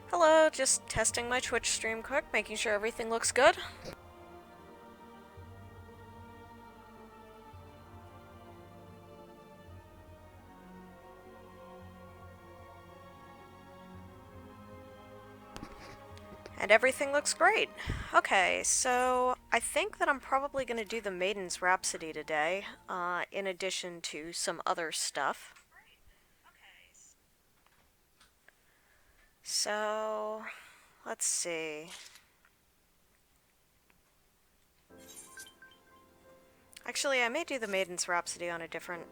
Hello, just testing my Twitch stream quick, making sure everything looks good. And everything looks great. Okay, so I think that I'm probably going to do the Maiden's Rhapsody today, in addition to some other stuff. So, let's see. Actually, I may do the Maiden's Rhapsody on a different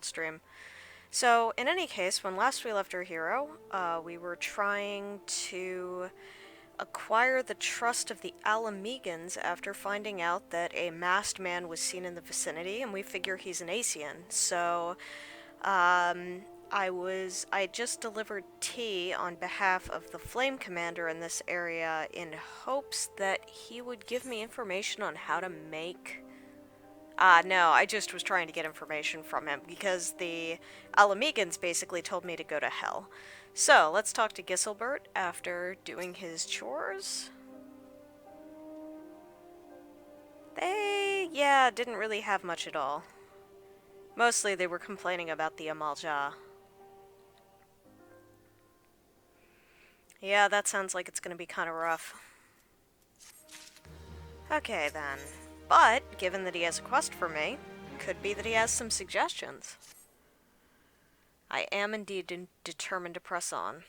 stream. So, in any case, when last we left our hero, we were trying to acquire the trust of the Alamegans after finding out that a masked man was seen in the vicinity, and we figure he's an Asian. So, I just delivered tea on behalf of the Flame Commander in this area in hopes that he would give me information on how to make... no, I just was trying to get information from him because the Alamegans basically told me to go to hell. So, let's talk to Giselbert after doing his chores. They, yeah, didn't really have much at all. Mostly they were complaining about the Amalja. Yeah, that sounds like it's gonna be kind of rough. Okay, then. But, given that he has a quest for me, could be that he has some suggestions. I am indeed determined to press on.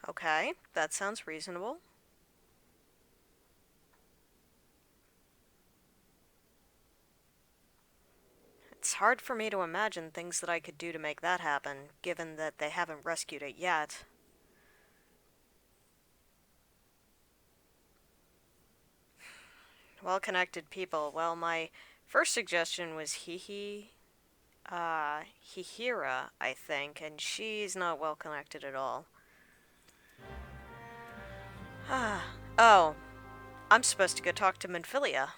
Okay, that sounds reasonable. It's hard for me to imagine things that I could do to make that happen, given that they haven't rescued it yet. Well-connected people. Well, my first suggestion was Hihira, I think, and she's not well-connected at all. Oh, I'm supposed to go talk to Minfilia,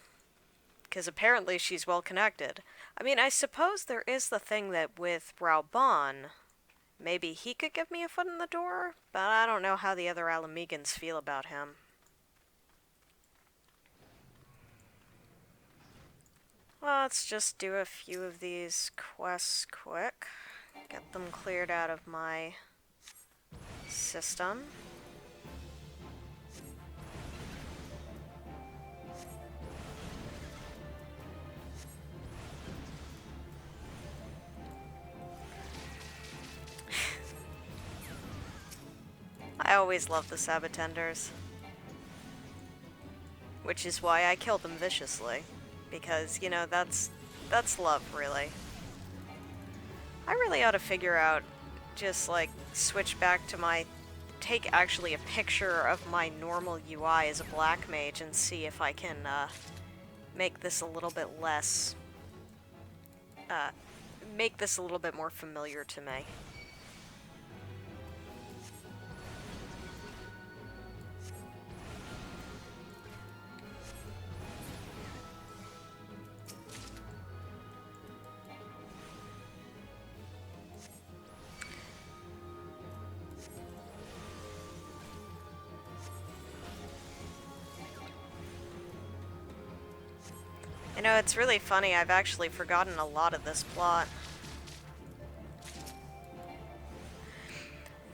because apparently she's well-connected. I mean, I suppose there is the thing that with Raubon, maybe he could give me a foot in the door, but I don't know how the other Alamegans feel about him. Well, let's just do a few of these quests quick. Get them cleared out of my system. I always love the Sabotenders. Which is why I kill them viciously. Because, you know, that's love, really. I really ought to figure out, just, like, switch back to my... take actually a picture of my normal UI as a black mage and see if I can, make this a little bit less... make this a little bit more familiar to me. You know, it's really funny, I've actually forgotten a lot of this plot.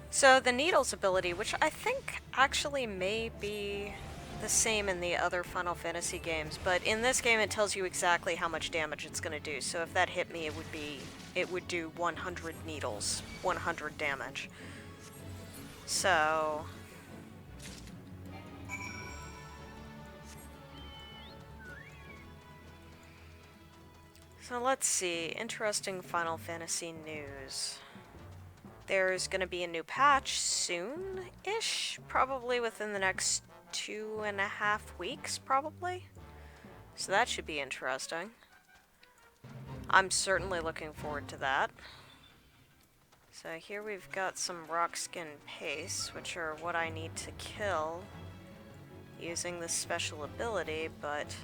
So, the Needle's ability, which I think actually may be the same in the other Final Fantasy games, but in this game it tells you exactly how much damage it's going to do, so if that hit me it would do 100 needles, 100 damage. So... So let's see, interesting Final Fantasy news. There's gonna be a new patch soon-ish, probably within the next 2.5 weeks, probably. So that should be interesting. I'm certainly looking forward to that. So here we've got some rockskin paste, which are what I need to kill using this special ability, but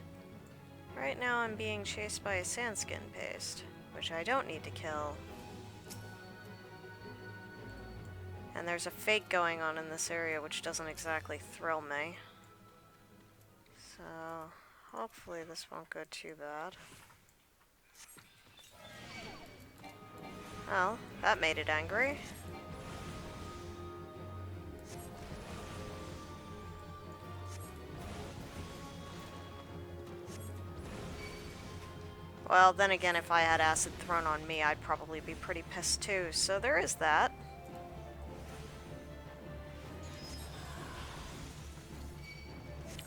Right now I'm being chased by a sandskin paste, which I don't need to kill. And there's a fake going on in this area which doesn't exactly thrill me. So, hopefully this won't go too bad. Well, that made it angry. Well, then again, if I had acid thrown on me, I'd probably be pretty pissed too, so there is that.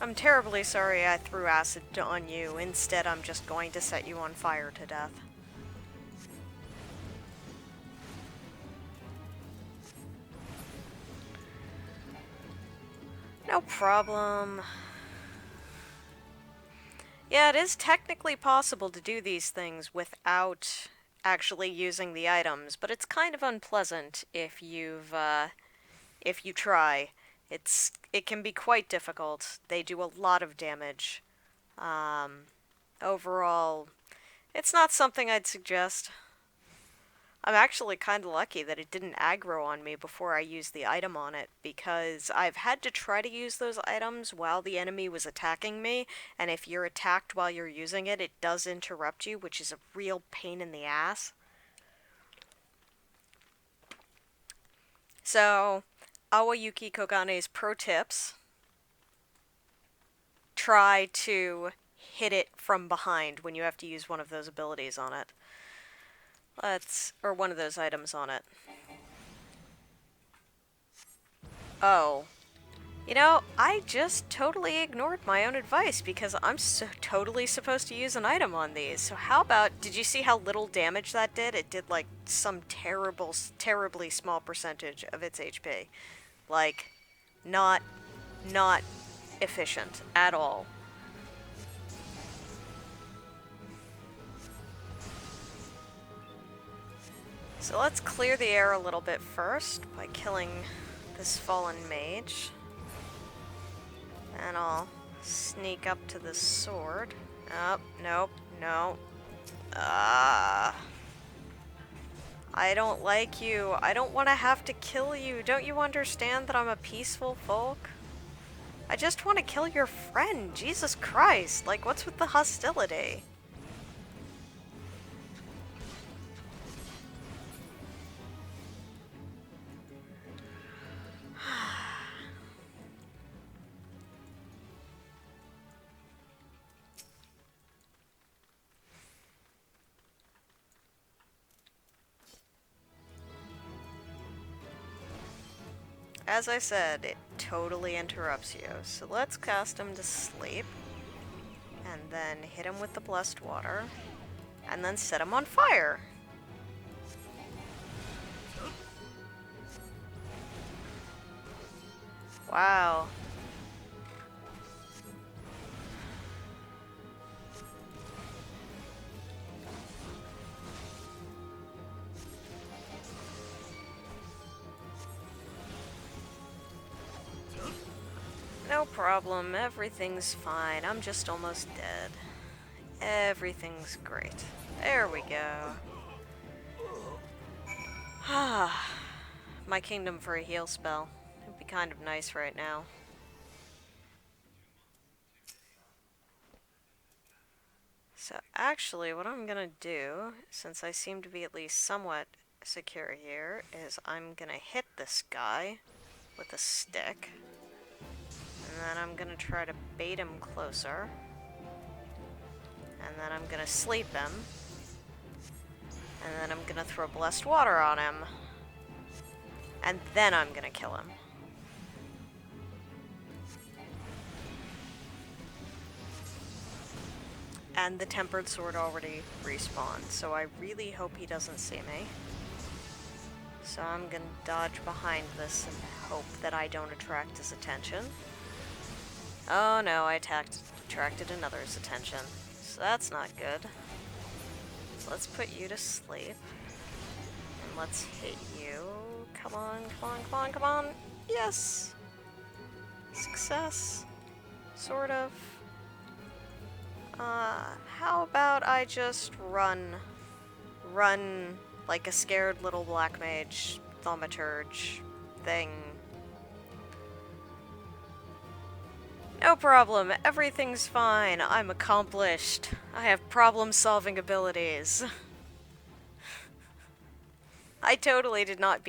I'm terribly sorry I threw acid on you. Instead, I'm just going to set you on fire to death. No problem. Yeah, it is technically possible to do these things without actually using the items, but it's kind of unpleasant if you try. It can be quite difficult. They do a lot of damage. Overall, it's not something I'd suggest. I'm actually kind of lucky that it didn't aggro on me before I used the item on it, because I've had to try to use those items while the enemy was attacking me, and if you're attacked while you're using it, it does interrupt you, which is a real pain in the ass. So, Awayuki Kogane's pro tips: try to hit it from behind when you have to use one of those abilities on it. Or one of those items on it. Oh. You know, I just totally ignored my own advice because I'm totally supposed to use an item on these. So how about, did you see how little damage that did? It did like some terribly small percentage of its HP. Like, not efficient at all. So let's clear the air a little bit first by killing this fallen mage. And I'll sneak up to the sword. Oh, nope, no. I don't like you. I don't want to have to kill you. Don't you understand that I'm a peaceful folk? I just want to kill your friend. Jesus Christ. Like, what's with the hostility? As I said, it totally interrupts you. So let's cast him to sleep. And then hit him with the blessed water. And then set him on fire. Wow. No problem, everything's fine. I'm just almost dead. Everything's great. There we go. Ah, my kingdom for a heal spell. It'd be kind of nice right now. So actually, what I'm gonna do, since I seem to be at least somewhat secure here, is I'm gonna hit this guy with a stick. And then I'm gonna try to bait him closer. And then I'm gonna sleep him. And then I'm gonna throw blessed water on him. And then I'm gonna kill him. And the tempered sword already respawned, so I really hope he doesn't see me. So I'm gonna dodge behind this and hope that I don't attract his attention. Oh no, I attracted another's attention. So that's not good. So let's put you to sleep. And let's hit you. Come on, come on, come on, come on. Yes! Success. Sort of. How about I just run like a scared little black mage thaumaturge thing? No problem, everything's fine. I'm accomplished. I have problem-solving abilities. I totally did not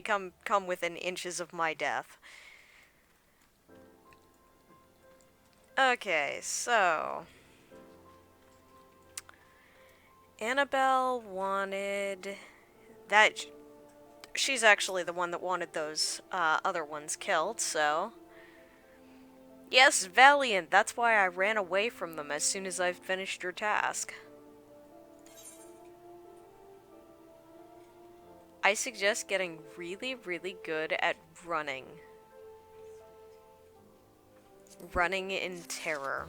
come within inches of my death. Okay, so Annabelle wanted that. She's actually the one that wanted those other ones killed, so. Yes, Valiant, that's why I ran away from them as soon as I finished your task. I suggest getting really, really good at running. Running in terror.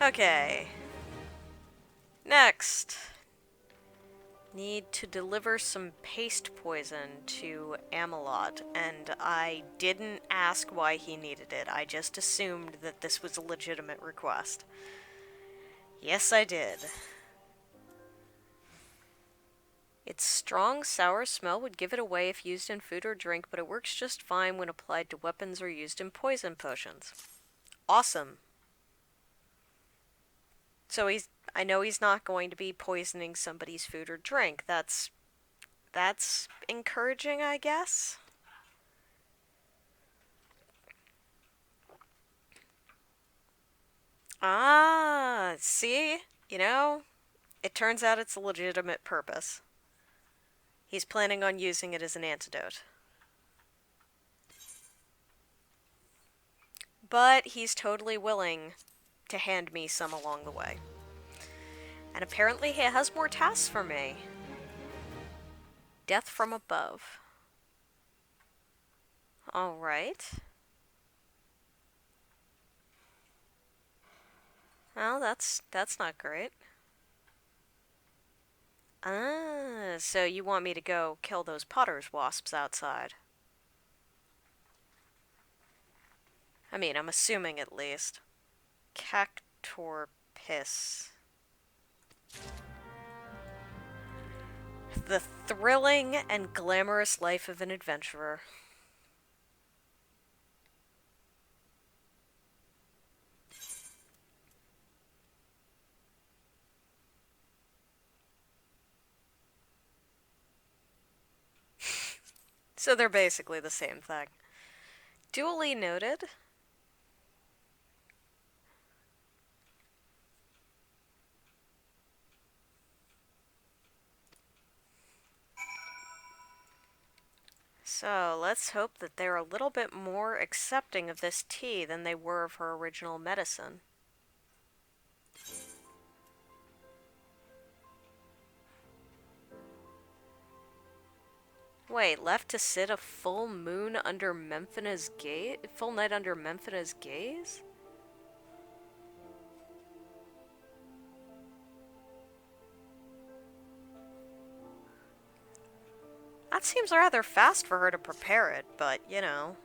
Okay. Next. Need to deliver some paste poison to Amelot, and I didn't ask why he needed it. I just assumed that this was a legitimate request. Yes, I did. Its strong, sour smell would give it away if used in food or drink, but it works just fine when applied to weapons or used in poison potions. Awesome. So I know he's not going to be poisoning somebody's food or drink. That's encouraging, I guess. Ah, see? You know, it turns out it's a legitimate purpose. He's planning on using it as an antidote. But he's totally willing to hand me some along the way. And apparently he has more tasks for me. Death from above. Alright. Well, that's not great. Ah, so you want me to go kill those potter's wasps outside? I mean, I'm assuming at least. Cactor piss. The thrilling and glamorous life of an adventurer. So they're basically the same thing. Duly noted. So let's hope that they're a little bit more accepting of this tea than they were of her original medicine. Wait, left to sit a full moon under Memphina's gaze? Full night under Memphina's gaze? That seems rather fast for her to prepare it, but, you know.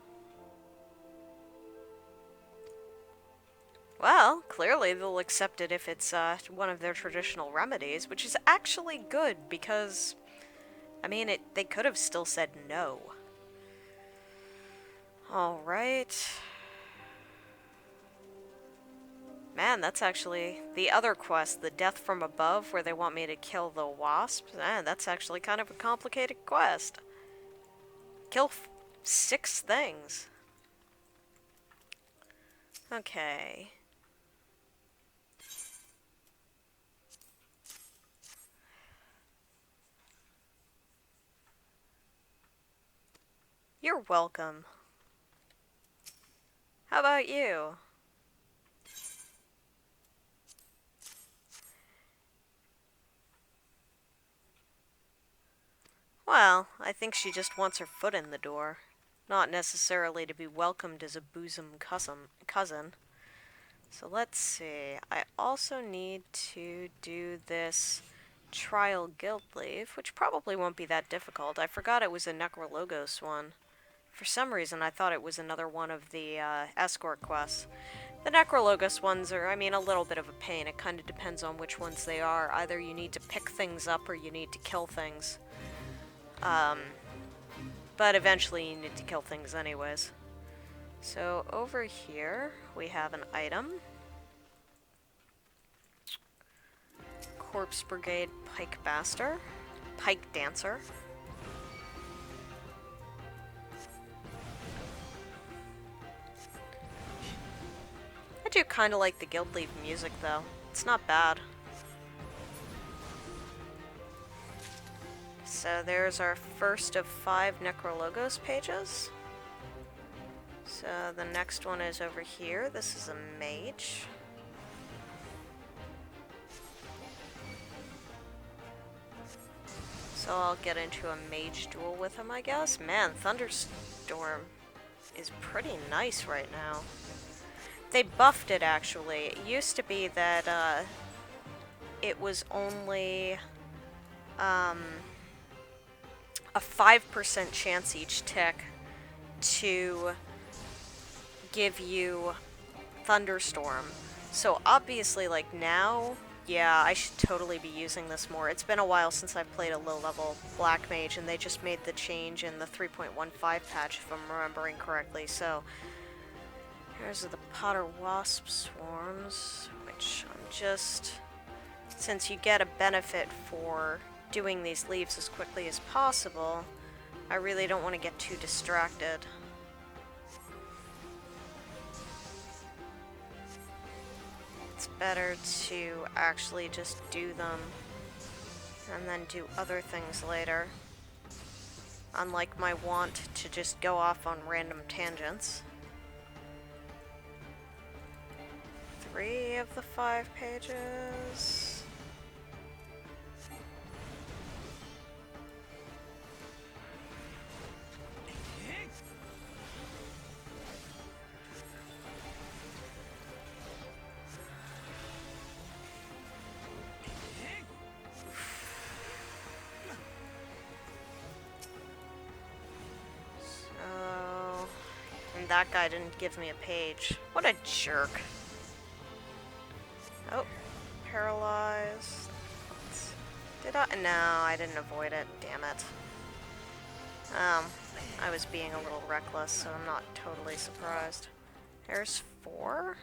Well, clearly they'll accept it if it's one of their traditional remedies, which is actually good because, I mean, they could have still said no. Alright. Man, that's actually the other quest, the Death from Above, where they want me to kill the wasps. Man, that's actually kind of a complicated quest. Kill 6 things. Okay. You're welcome. How about you? Well, I think she just wants her foot in the door. Not necessarily to be welcomed as a bosom cousin. So let's see. I also need to do this trial guild leave, which probably won't be that difficult. I forgot it was a Necrologos one. For some reason, I thought it was another one of the escort quests. The Necrologos ones are, I mean, a little bit of a pain. It kind of depends on which ones they are. Either you need to pick things up or you need to kill things. But eventually you need to kill things anyways. So over here we have an item. Corpse Brigade Pike Dancer. I do kind of like the Guild Leave music though. It's not bad. So there's our first of 5 Necrologos pages. So the next one is over here. This is a mage. So I'll get into a mage duel with him, I guess. Man, Thunderstorm is pretty nice right now. They buffed it, actually. It used to be that it was only a 5% chance each tick to give you Thunderstorm. So obviously, like now, yeah, I should totally be using this more. It's been a while since I played a low-level Black Mage, and they just made the change in the 3.15 patch, if I'm remembering correctly. So here's the Potter Wasp Swarms, which I'm just... Since you get a benefit for doing these leaves as quickly as possible, I really don't want to get too distracted. It's better to actually just do them and then do other things later. Unlike my want to just go off on random tangents. 3 of the 5 pages. That guy didn't give me a page. What a jerk. Oh, paralyzed. Did I? No, I didn't avoid it. Damn it. I was being a little reckless, so I'm not totally surprised. There's 4.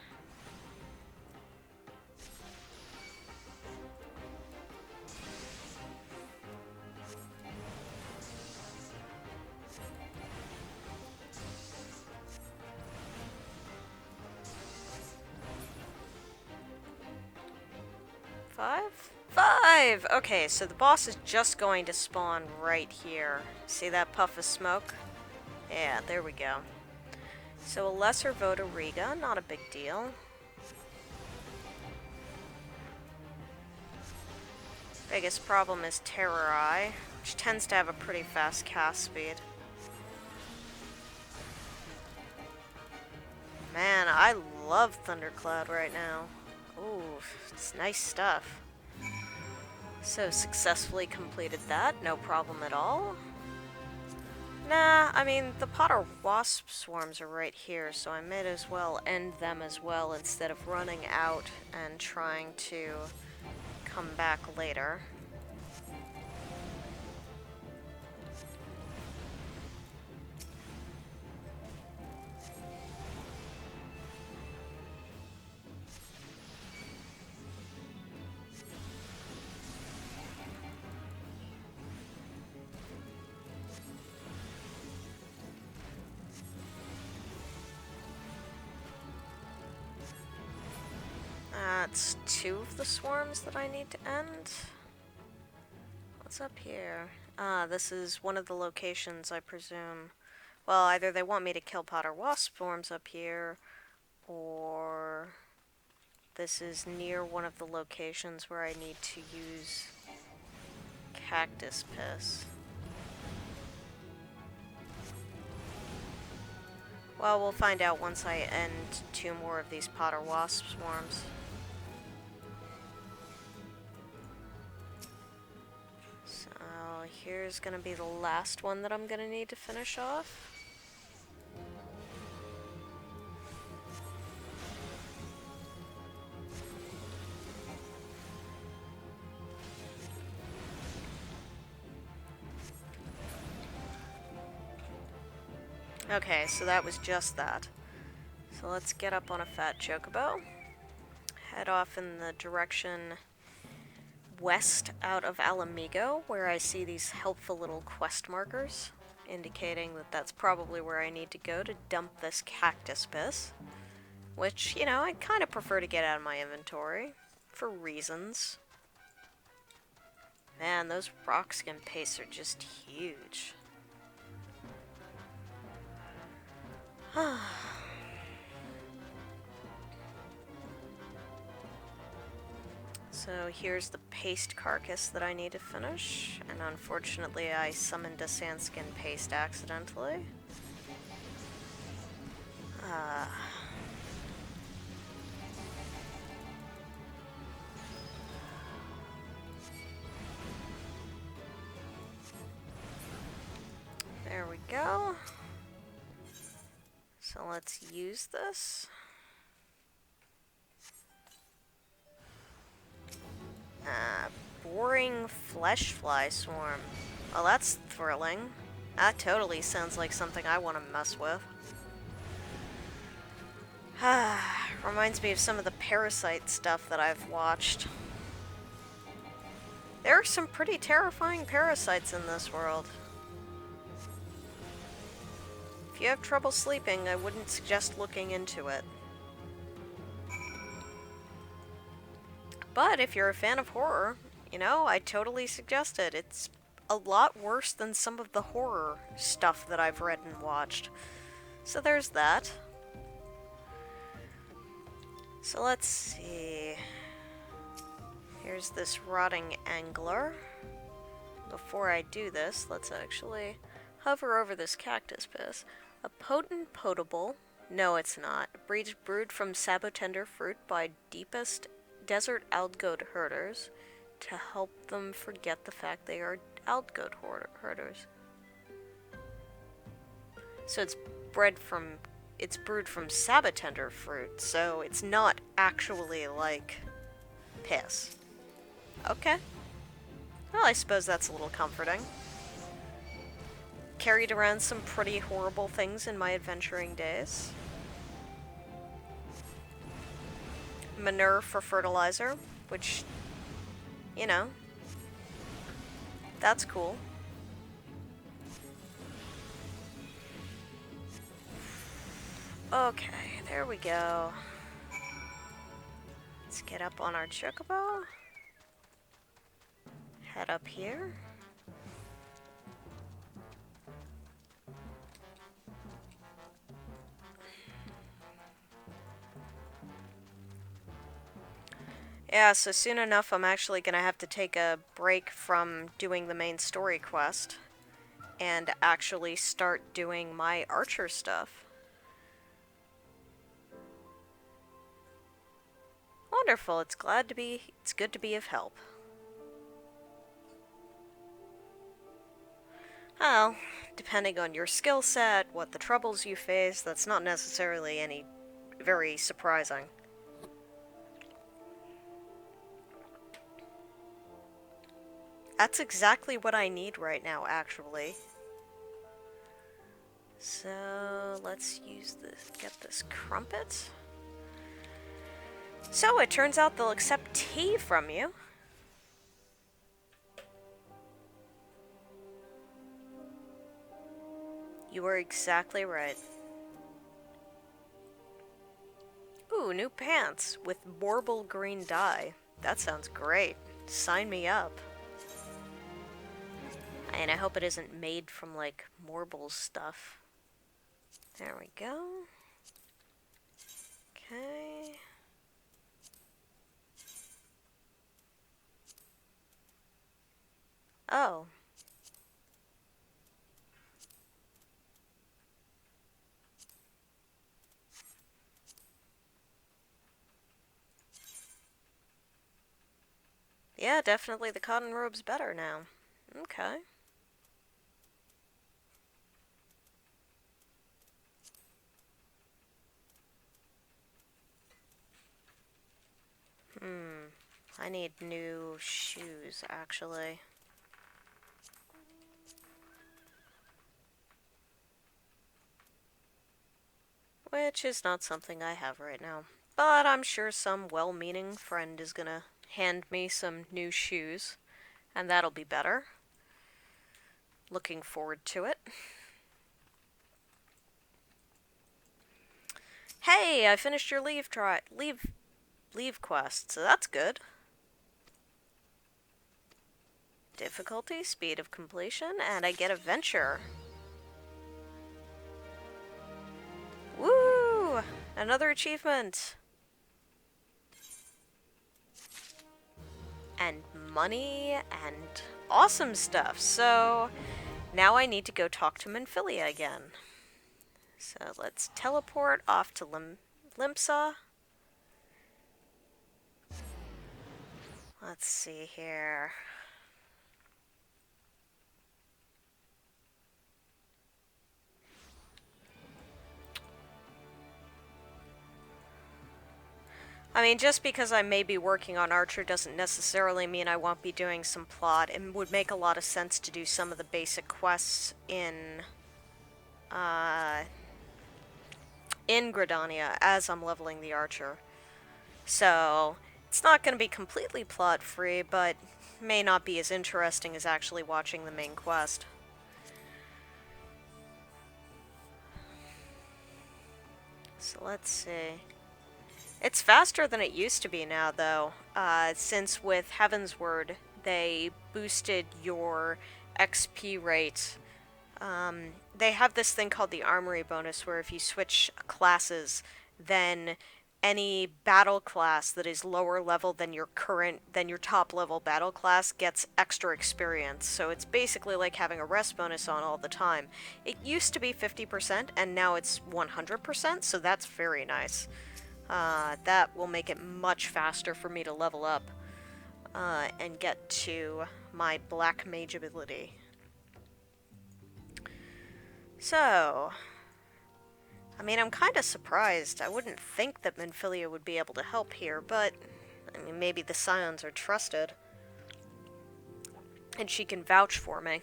5? Okay, so the boss is just going to spawn right here. See that puff of smoke? Yeah, there we go. So a lesser Votoriga, not a big deal. Biggest problem is Terror Eye, which tends to have a pretty fast cast speed. Man, I love Thundercloud right now. Ooh, it's nice stuff. So successfully completed that, no problem at all. Nah, I mean, the Potter Wasp Swarms are right here, so I might as well end them as well instead of running out and trying to come back later. That's 2 of the swarms that I need to end. What's up here? This is one of the locations, I presume. Well, either they want me to kill Potter Wasp swarms up here, or this is near one of the locations where I need to use Cactus Piss. Well, we'll find out once I end 2 more of these Potter Wasp swarms. So here's gonna be the last one that I'm gonna need to finish off. Okay, so that was just that. So let's get up on a fat chocobo. Head off in the direction west out of Alamigo, where I see these helpful little quest markers, indicating that that's probably where I need to go to dump this cactus piss. Which, you know, I kind of prefer to get out of my inventory, for reasons. Man, those rock skin pastes are just huge. So here's the paste carcass that I need to finish, and unfortunately I summoned a sandskin paste accidentally. There we go. So let's use this. Boring flesh fly swarm. Well, that's thrilling. That totally sounds like something I want to mess with. Reminds me of some of the parasite stuff that I've watched. There are some pretty terrifying parasites in this world. If you have trouble sleeping, I wouldn't suggest looking into it. But if you're a fan of horror, you know, I totally suggest it. It's a lot worse than some of the horror stuff that I've read and watched. So there's that. So let's see. Here's this rotting angler. Before I do this, let's actually hover over this cactus piss. A potent potable. No, it's not. Brewed from sabotender fruit by deepest desert algoed herders to help them forget the fact they are algoed herders. So it's brewed from sabotender fruit, so it's not actually like piss. Okay. Well, I suppose that's a little comforting. Carried around some pretty horrible things in my adventuring days. Manure for fertilizer, which, you know, that's cool. Okay, there we go. Let's get up on our chocobo. Head up here. Yeah, so soon enough I'm actually gonna have to take a break from doing the main story quest and actually start doing my archer stuff. Wonderful, it's good to be of help. Well, depending on your skill set, what the troubles you face, that's not necessarily any very surprising. That's exactly what I need right now, actually. So, let's get this crumpet. So, it turns out they'll accept tea from you. You were exactly right. Ooh, new pants with marble green dye. That sounds great. Sign me up. And I hope it isn't made from, like, marble stuff. There we go. Okay. Oh. Yeah, definitely the cotton robe's better now. Okay. I need new shoes, actually. which is not something I have right now. But I'm sure some well-meaning friend is gonna hand me some new shoes, and that'll be better. Looking forward to it. Hey, I finished your leave quest, so that's good. Difficulty, speed of completion, and I get a venture. Woo! Another achievement! And money, and awesome stuff. So, now I need to go talk to Minfilia again. So let's teleport off to Limsa. Let's see here. I mean, just because I may be working on Archer doesn't necessarily mean I won't be doing some plot. It would make a lot of sense to do some of the basic quests in Gridania as I'm leveling the Archer. So, it's not going to be completely plot-free, but may not be as interesting as actually watching the main quest. So let's see. It's faster than it used to be now, though, since with Heaven's Word, they boosted your XP rate. They have this thing called the Armory bonus, where if you switch classes, then any battle class that is lower level than your top level battle class gets extra experience. So it's basically like having a rest bonus on all the time. It used to be 50%, and now it's 100%, so that's very nice. That will make it much faster for me to level up and get to my Black Mage ability. So, I mean, I'm kind of surprised. I wouldn't think that Minfilia would be able to help here, but, I mean, maybe the Scions are trusted. And she can vouch for me.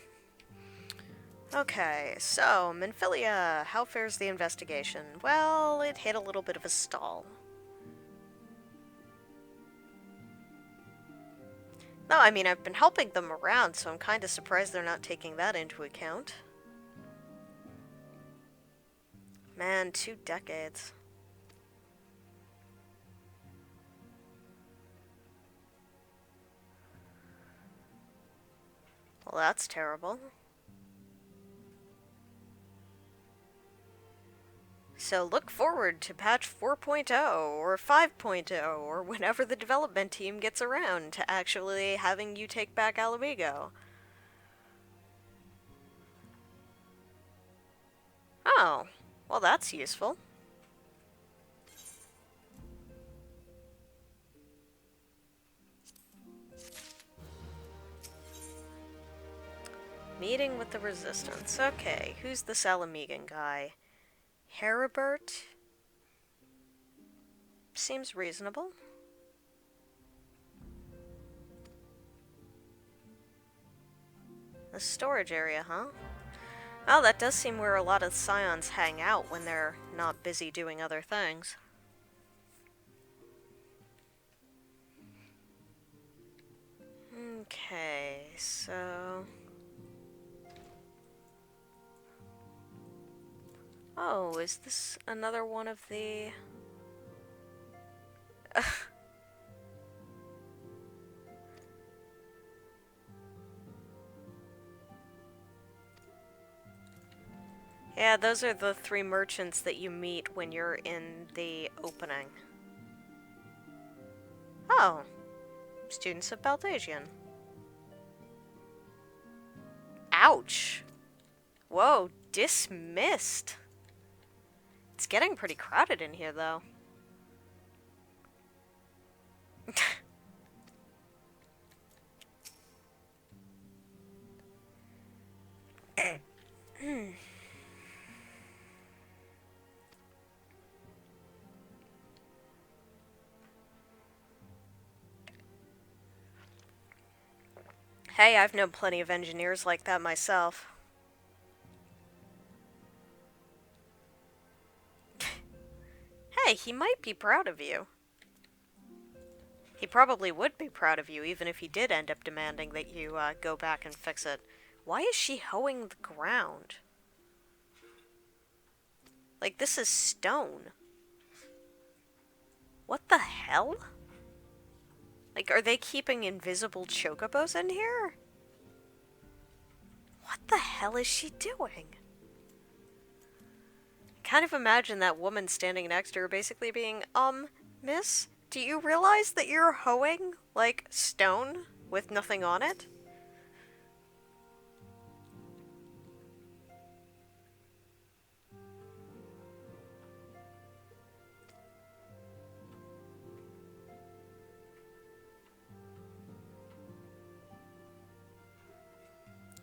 Okay, so, Minfilia, how fares the investigation? Well, it hit a little bit of a stall. No, I mean, I've been helping them around, so I'm kind of surprised they're not taking that into account. Man, 2 decades. Well, that's terrible. So look forward to patch 4.0 or 5.0 or whenever the development team gets around to actually having you take back Alamigo. Oh, well that's useful. Meeting with the Resistance. Okay, who's this Alamigan guy? Heribert? Seems reasonable. The storage area, huh? Well, that does seem where a lot of Scions hang out when they're not busy doing other things. Okay, so... Oh, is this another one of the... Yeah, those are the 3 merchants that you meet when you're in the opening. Oh, students of Baldasian. Ouch! Whoa, dismissed! It's getting pretty crowded in here, though. Hey, I've known plenty of engineers like that myself. he might be proud of you. He probably would be proud of you, even if he did end up demanding that you go back and fix it. Why is she hoeing the ground? Like, this is stone. What the hell? Like, are they keeping invisible chocobos in here? What the hell is she doing? I kind of imagine that woman standing next to her basically being, miss, do you realize that you're hoeing, like, stone with nothing on it?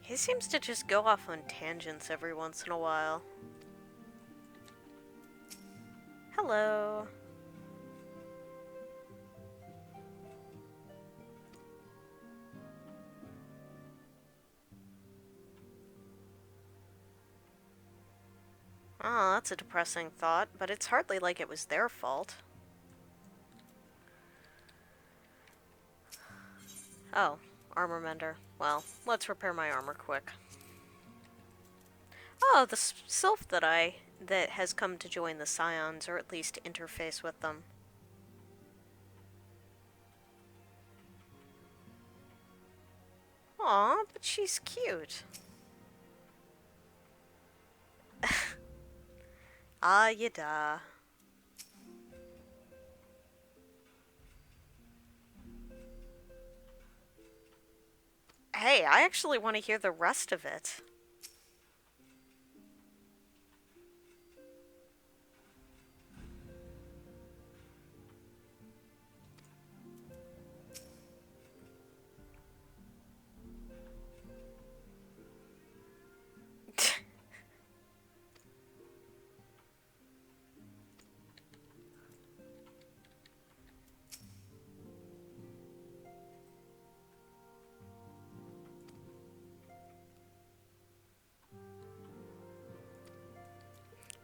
He seems to just go off on tangents every once in a while. Hello. Oh, that's a depressing thought, but it's hardly like it was their fault. Oh, armor mender. Well, let's repair my armor quick. Oh, the sylph that has come to join the Scions, or at least interface with them. Aw, but she's cute. Ah, yada. Hey, I actually want to hear the rest of it.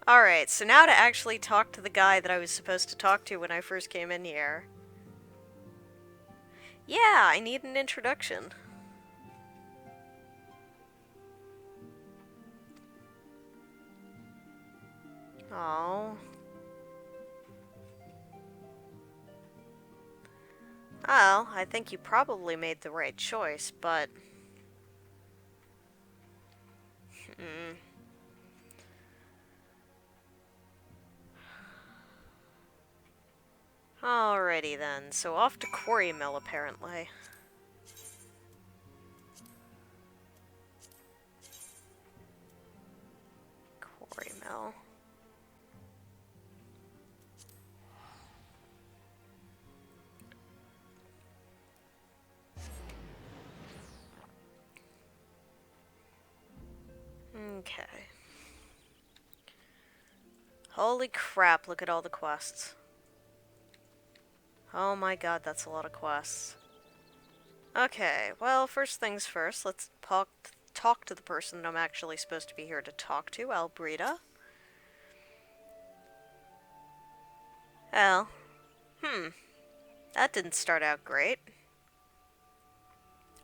Alright, so now to actually talk to the guy that I was supposed to talk to when I first came in here. Yeah, I need an introduction. Oh. Well, I think you probably made the right choice, but... Alrighty then, so off to Quarry Mill, apparently. Quarry Mill. Okay. Holy crap, look at all the quests. Oh my god, that's a lot of quests. Okay, well, first things first, let's talk to the person I'm actually supposed to be here to talk to, Albrita. Well, that didn't start out great.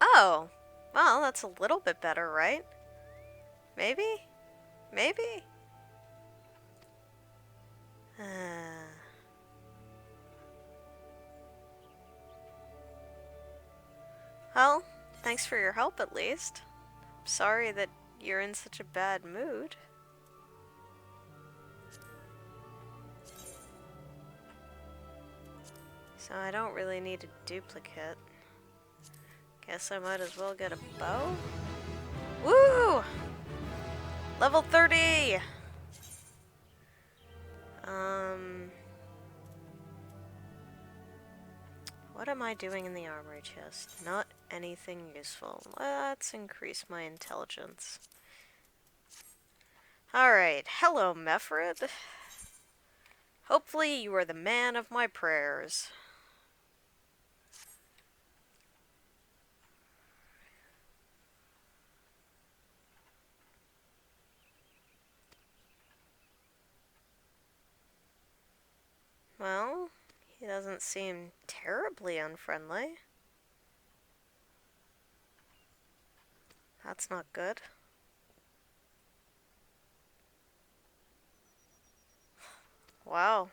Oh, well, that's a little bit better, right? Maybe? Maybe? Well, thanks for your help at least. I'm sorry that you're in such a bad mood. So I don't really need a duplicate. Guess I might as well get a bow? Woo! Level 30! What am I doing in the armory chest? Not anything useful. Let's increase my intelligence. Alright, hello, Mephrid. Hopefully you are the man of my prayers. doesn't seem terribly unfriendly. That's not good. Wow.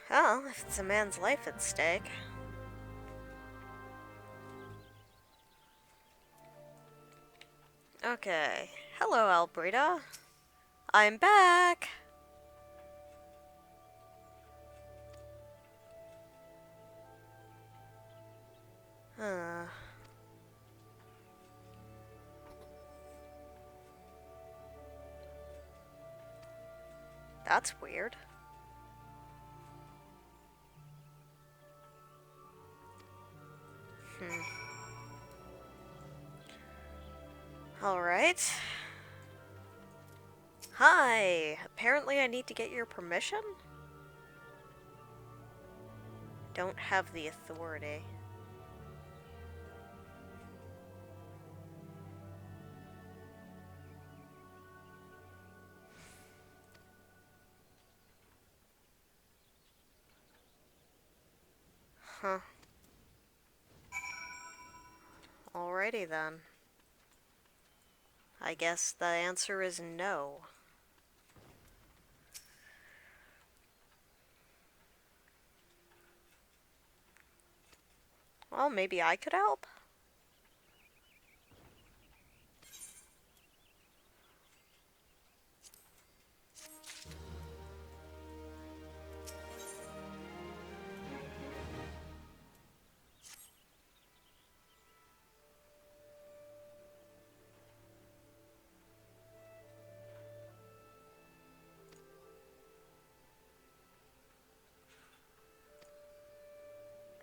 Well, if it's a man's life at stake. Okay. Hello, Albrita. I'm back! Huh. That's weird. Alright. Hi! Apparently I need to get your permission? Don't have the authority. Huh. Alrighty then. I guess the answer is no. Well, maybe I could help?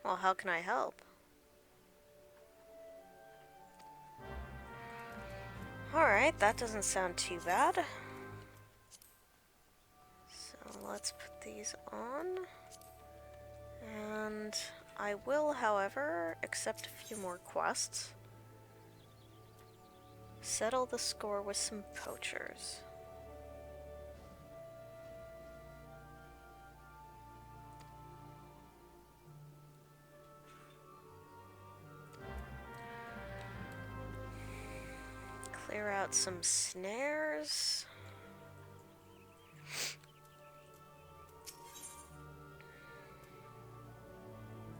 Well, how can I help? Alright, that doesn't sound too bad. So let's put these on. And I will, however, accept a few more quests. Settle the score with some poachers. Clear out some snares.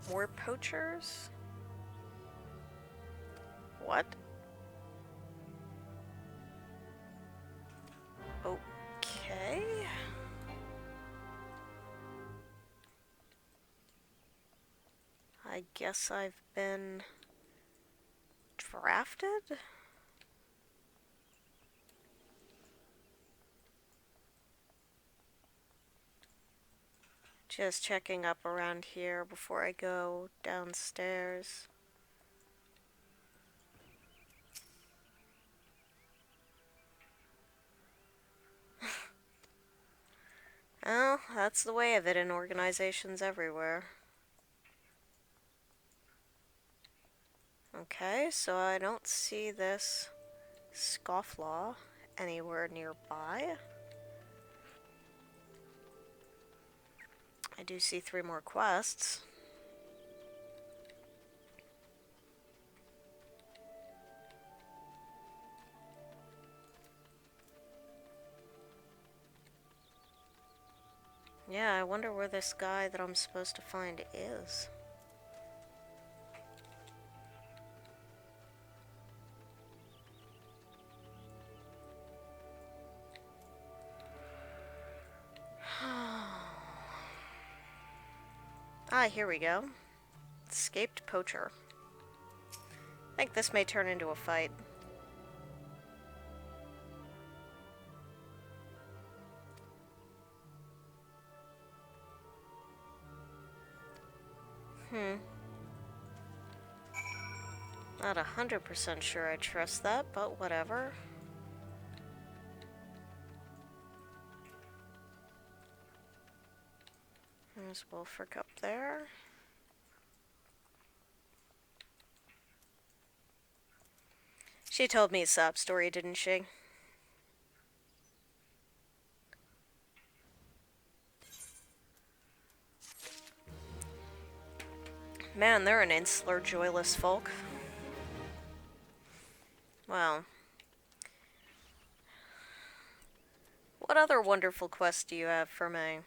More poachers? What? Okay. I guess I've been drafted? Just checking up around here before I go downstairs. Well, that's the way of it in organizations everywhere. Okay, so I don't see this scofflaw anywhere nearby. I do see 3 more quests. Yeah, I wonder where this guy that I'm supposed to find is. Ah, here we go. Escaped poacher. I think this may turn into a fight. Not 100% sure I trust that, but whatever. There's Wolfric up there. She told me a sob story, didn't she? Man, they're an insular, joyless folk. Well, what other wonderful quests do you have for me?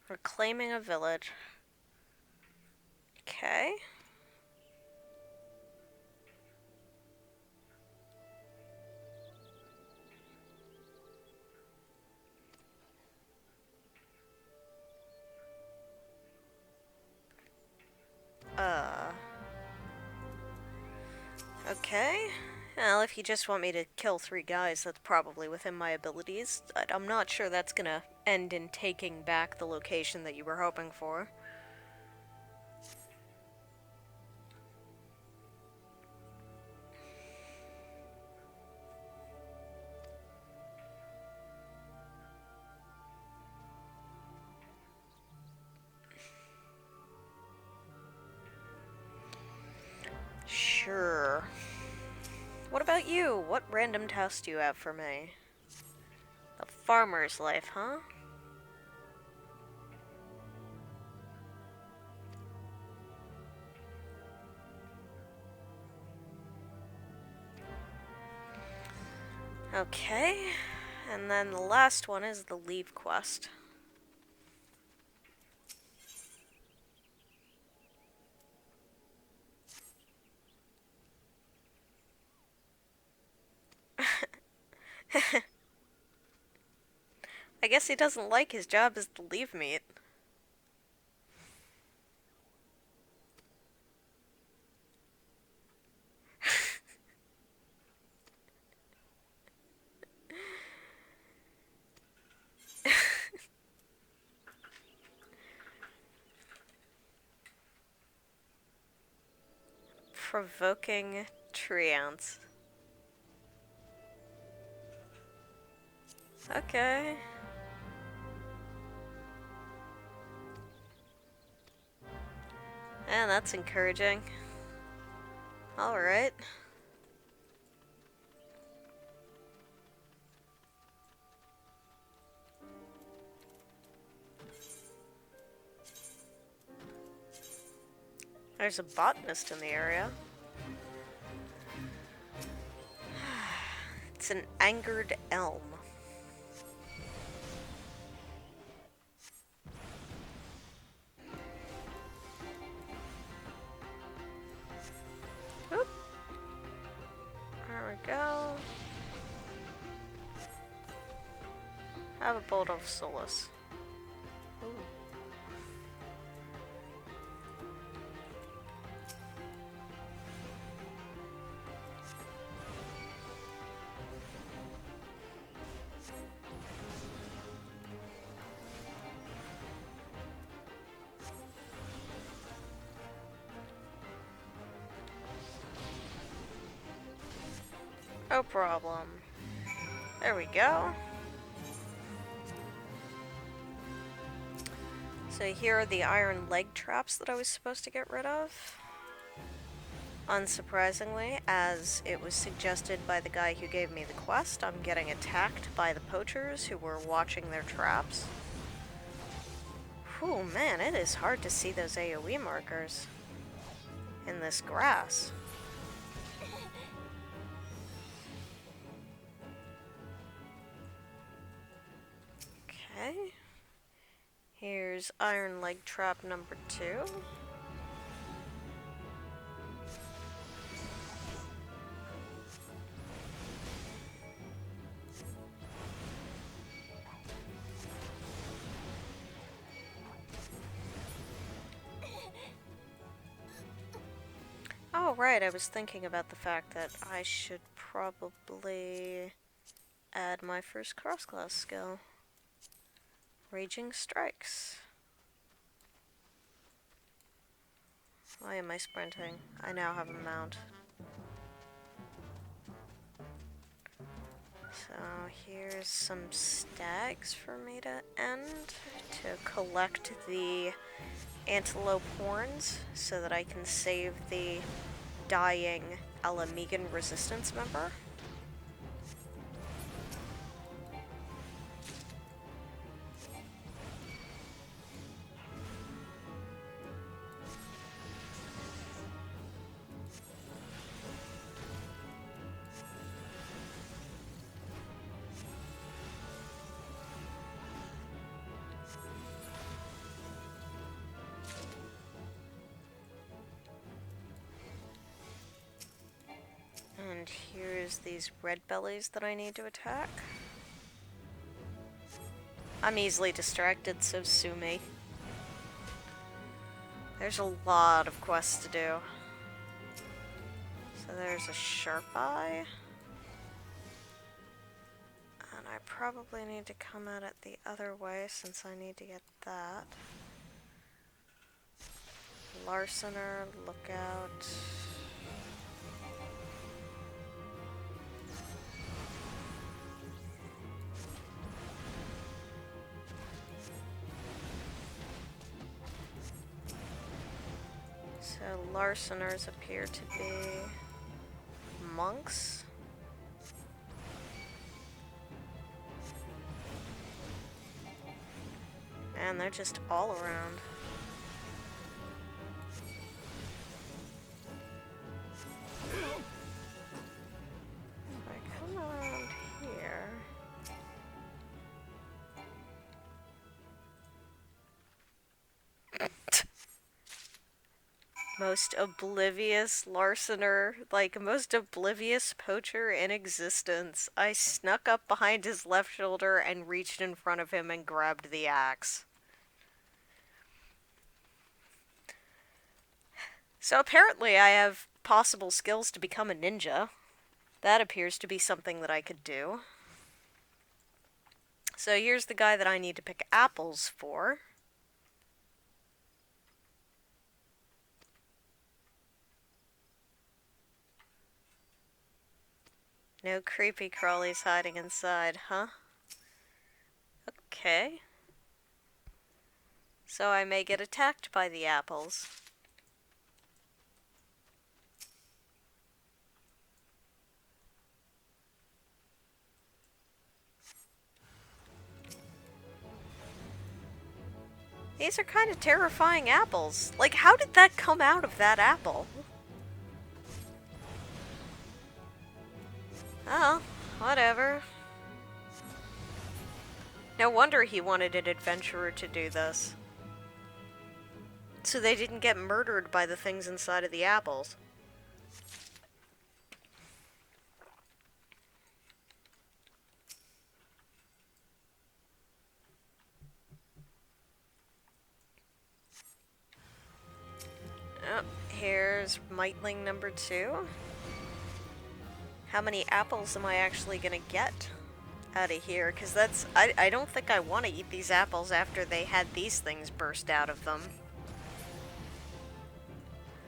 Reclaiming a village. Okay. Okay. Well, if you just want me to kill 3 guys, that's probably within my abilities. I'm not sure that's gonna end in taking back the location that you were hoping for. Sure. What about you? What random task do you have for me? A farmer's life, huh? Okay. And then the last one is the leave quest. I guess he doesn't like his job as the leave meat. Provoking treants. Okay. And that's encouraging. Alright. There's a botanist in the area. It's an angered elm. Oop. There we go. Have a bolt of solace. Ooh. No problem. There we go. So here are the iron leg traps that I was supposed to get rid of. Unsurprisingly, as it was suggested by the guy who gave me the quest, I'm getting attacked by the poachers who were watching their traps. Whew, man, it is hard to see those AoE markers in this grass. Okay. Here's iron leg trap number 2. Oh, right, I was thinking about the fact that I should probably add my first cross-class skill. Raging Strikes. Why am I sprinting? I now have a mount. So here's some stags for me to end to collect the antelope horns so that I can save the dying Alamegan resistance member. And here's these red bellies that I need to attack. I'm easily distracted, so sue me. There's a lot of quests to do. So there's a sharp eye. And I probably need to come at it the other way since I need to get that. Larcener, lookout. So larceners appear to be monks. And they're just all around. If I come around here... Most oblivious larcener, like, most oblivious poacher in existence. I snuck up behind his left shoulder and reached in front of him and grabbed the axe. So apparently I have possible skills to become a ninja. That appears to be something that I could do. So here's the guy that I need to pick apples for. No creepy crawlies hiding inside, huh? Okay. So I may get attacked by the apples. These are kind of terrifying apples. Like, how did that come out of that apple? Oh, whatever. No wonder he wanted an adventurer to do this. So they didn't get murdered by the things inside of the apples. Oh, here's Mightling number 2. How many apples am I actually gonna get out of here? Because that's... I don't think I want to eat these apples after they had these things burst out of them.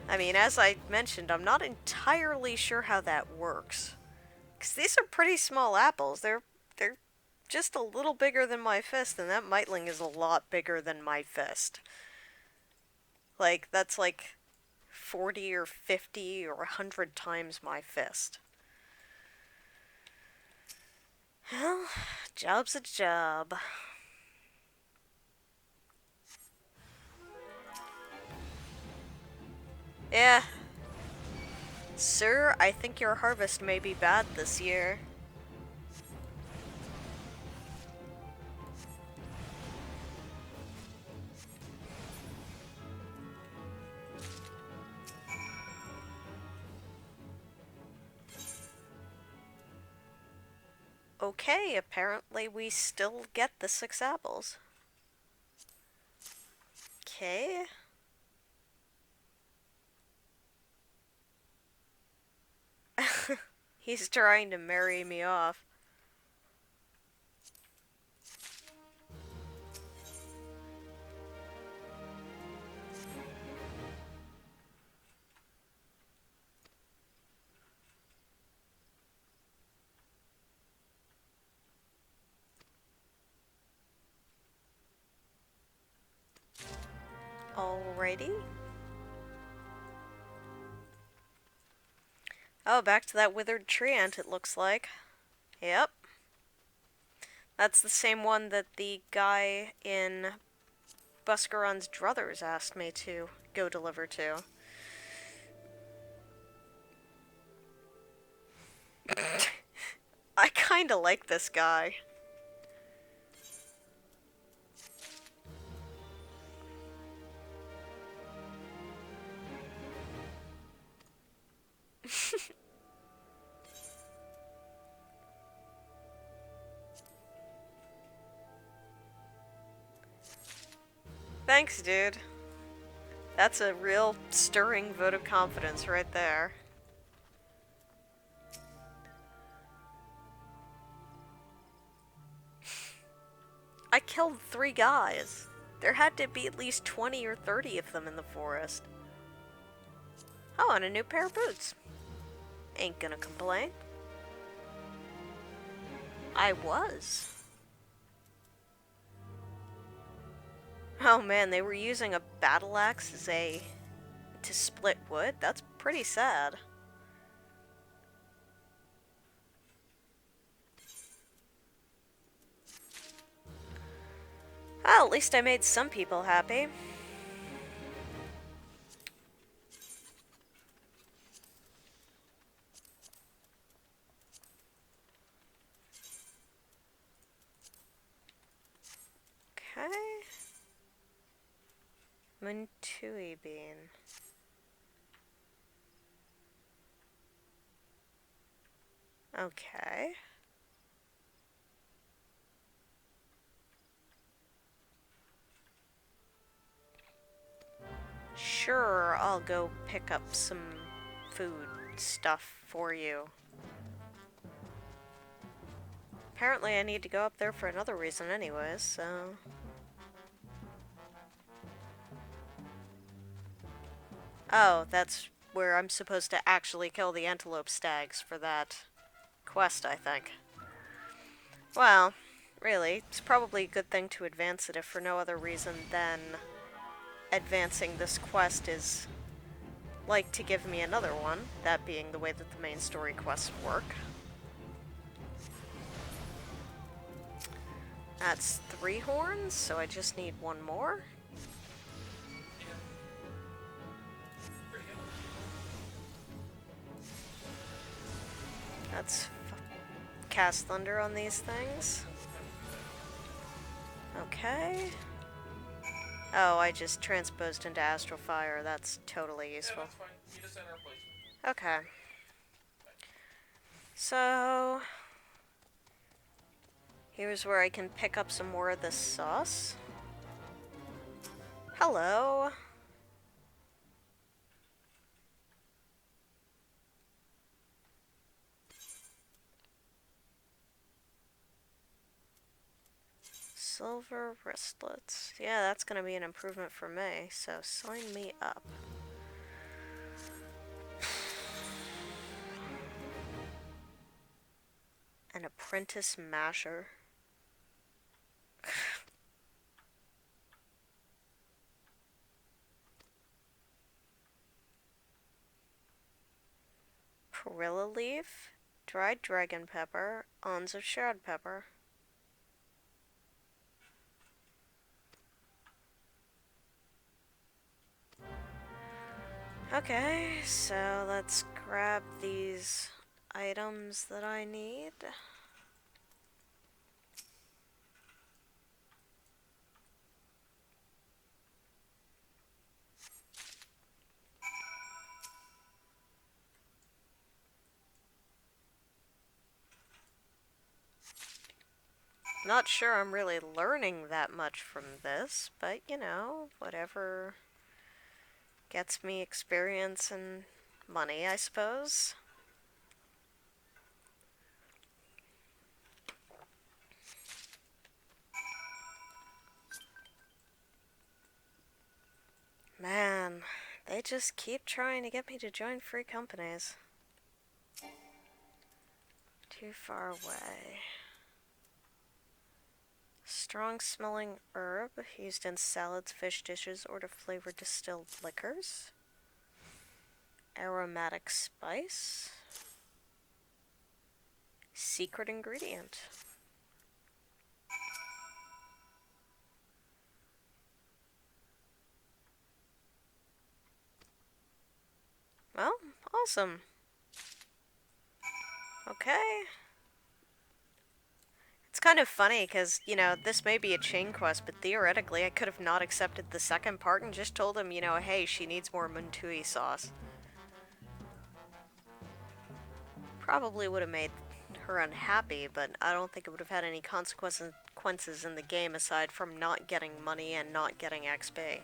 I mean, as I mentioned, I'm not entirely sure how that works. Because these are pretty small apples. They're just a little bigger than my fist, and that Mightling is a lot bigger than my fist. Like, that's like 40 or 50 or 100 times my fist. Well, job's a job. Yeah. Sir, I think your harvest may be bad this year. Okay, apparently we still get the 6 apples. Okay. He's trying to marry me off. Alrighty. Oh, back to that withered tree ant, it looks like. Yep. That's the same one that the guy in Buscaron's Druthers asked me to go deliver to. I kinda like this guy. Thanks, dude. That's a real stirring vote of confidence right there. I killed 3 guys. There had to be at least 20 or 30 of them in the forest. Oh, and a new pair of boots. Ain't gonna complain. I was. Oh man, they were using a battle axe as to split wood? That's pretty sad. Well, at least I made some people happy. Okay. Muntui bean. Okay. Sure, I'll go pick up some food stuff for you. Apparently I need to go up there for another reason anyways, so... Oh, that's where I'm supposed to actually kill the antelope stags for that quest, I think. Well, really, it's probably a good thing to advance it if for no other reason than advancing this quest is like to give me another one, that being the way that the main story quests work. That's 3 horns, so I just need 1 more. Let's cast thunder on these things. Okay. Oh, I just transposed into astral fire. That's totally useful. Yeah, that's fine. You just enter a place. Okay. So... here's where I can pick up some more of this sauce. Hello. Silver wristlets. Yeah, that's gonna be an improvement for me, so sign me up. An apprentice masher. Perilla leaf, dried dragon pepper, awns of shad pepper. Okay, so let's grab these items that I need. Not sure I'm really learning that much from this, but you know, whatever gets me experience and money, I suppose. Man, they just keep trying to get me to join free companies. Too far away. strong-smelling herb used in salads, fish dishes, or to flavor distilled liquors. Aromatic spice. Secret ingredient. Well, awesome. Okay. It's kind of funny because, you know, this may be a chain quest, but theoretically I could have not accepted the second part and just told him, you know, hey, she needs more Muntui sauce. Probably would have made her unhappy, but I don't think it would have had any consequences in the game aside from not getting money and not getting XP.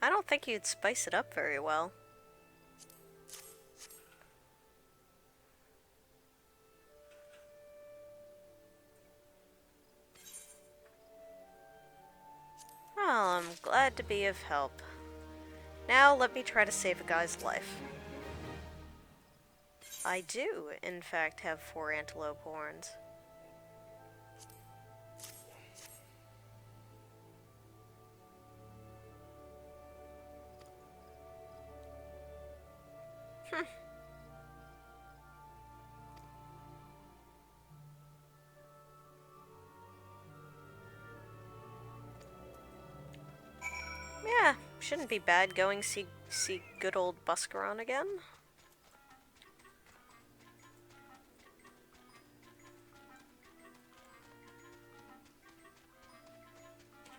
I don't think you'd spice it up very well. Well, I'm glad to be of help. Now let me try to save a guy's life. I do, in fact, have 4 antelope horns. Yeah, shouldn't be bad going see good old Buscaron again.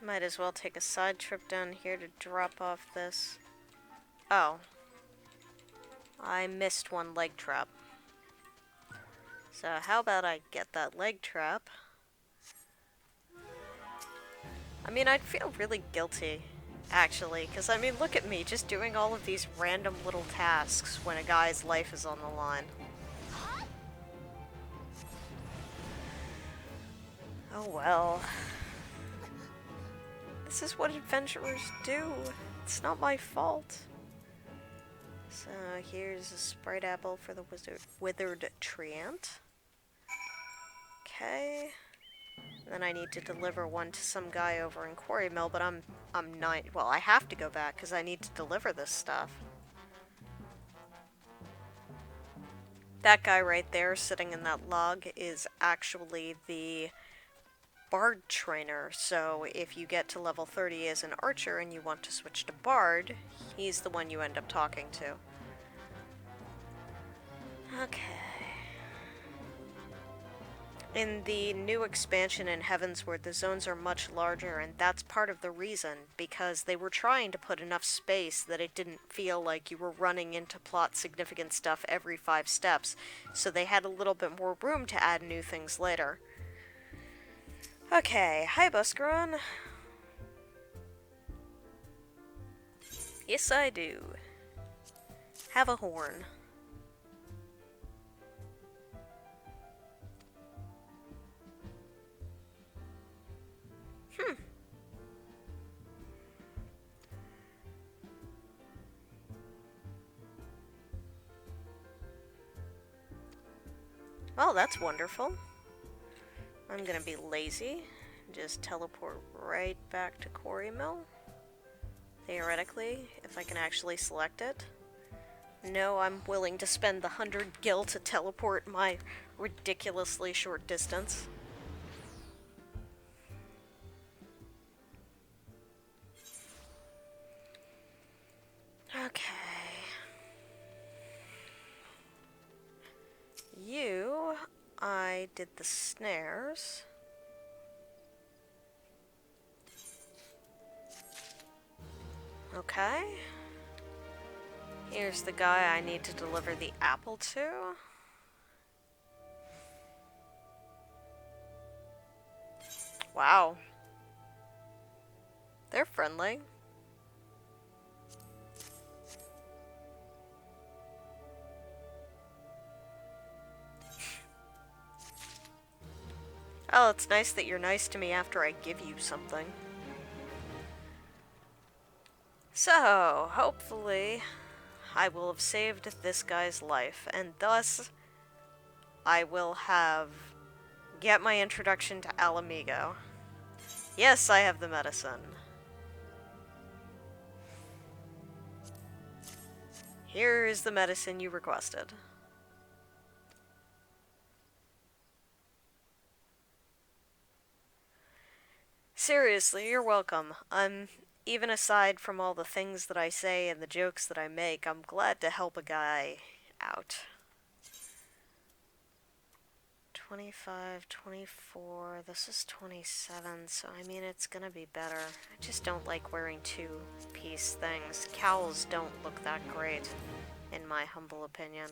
Might as well take a side trip down here to drop off this. Oh. I missed one leg trap. So how about I get that leg trap? I mean, I'd feel really guilty, actually, because, I mean, look at me, just doing all of these random little tasks when a guy's life is on the line. Oh well. This is what adventurers do. It's not my fault. So here's a Sprite Apple for the withered treant. Okay. Then I need to deliver one to some guy over in Quarry Mill, but I'm not. Well, I have to go back because I need to deliver this stuff. That guy right there sitting in that log is actually the Bard trainer, so if you get to level 30 as an archer and you want to switch to Bard, he's the one you end up talking to. Okay. In the new expansion in Heavensward, the zones are much larger, and that's part of the reason, because they were trying to put enough space that it didn't feel like you were running into plot-significant stuff every 5 steps, so they had a little bit more room to add new things later. Okay, hi Buscaron. Yes, I do. Have a horn. Well, that's wonderful. I'm gonna be lazy. Just teleport right back to Quarry Mill. Theoretically, if I can actually select it. No, I'm willing to spend the 100 gil to teleport my ridiculously short distance. Okay. I did the snares. Okay. Here's the guy I need to deliver the apple to. Wow. They're friendly. Oh, it's nice that you're nice to me after I give you something. So, hopefully, I will have saved this guy's life, and thus, I will get my introduction to Alamigo. Yes, I have the medicine. Here is the medicine you requested. Seriously, you're welcome. Even aside from all the things that I say and the jokes that I make, I'm glad to help a guy out. 25, 24, this is 27, so I mean it's gonna be better. I just don't like wearing two-piece things. Cowls don't look that great, in my humble opinion.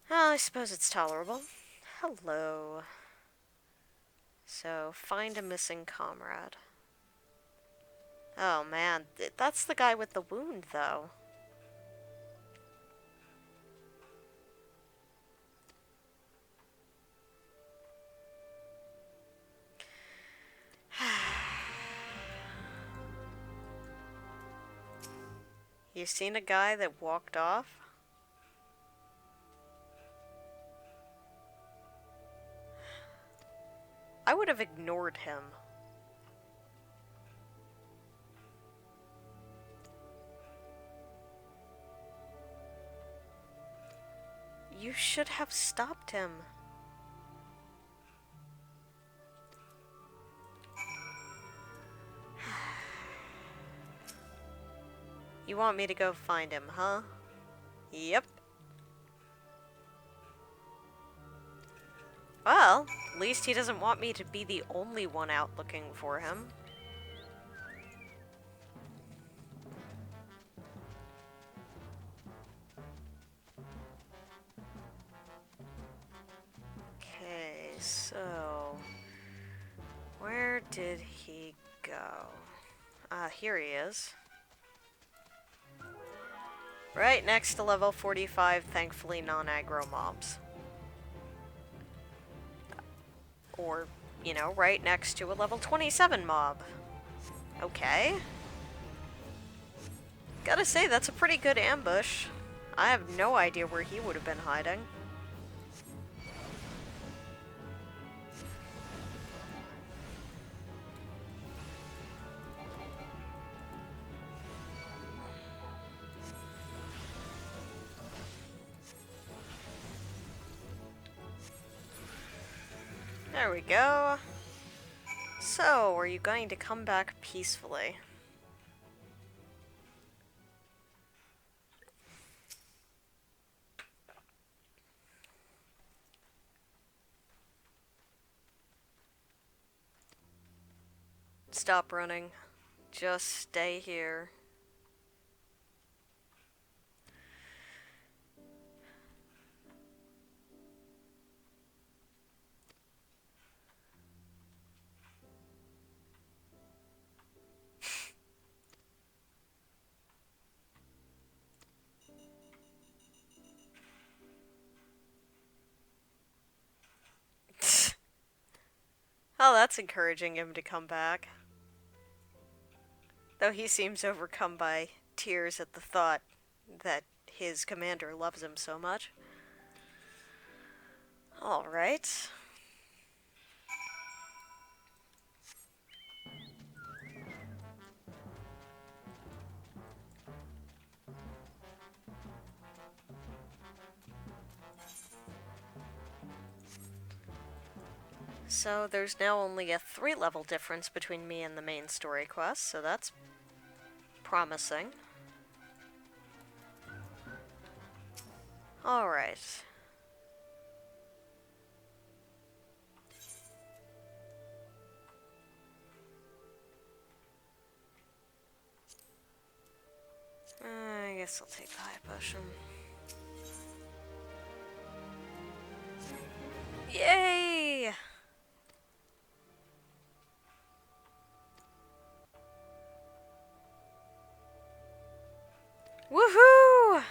Well, I suppose it's tolerable. Hello. So, find a missing comrade. Oh man, that's the guy with the wound, though. You seen a guy that walked off? I would have ignored him. You should have stopped him. You want me to go find him, huh? Yep. Well, at least he doesn't want me to be the only one out looking for him. Okay, so... where did he go? Here he is. Right next to level 45, thankfully non-aggro mobs. Or, you know, right next to a level 27 mob. Okay. Gotta say, that's a pretty good ambush. I have no idea where he would have been hiding. There we go. So, are you going to come back peacefully? Stop running. Just stay here. Oh, that's encouraging him to come back. Though he seems overcome by tears at the thought that his commander loves him so much. Alright. So there's now only a 3-level difference between me and the main story quest, so that's promising. Alright. I guess I'll take the high potion. Yay! Woohoo!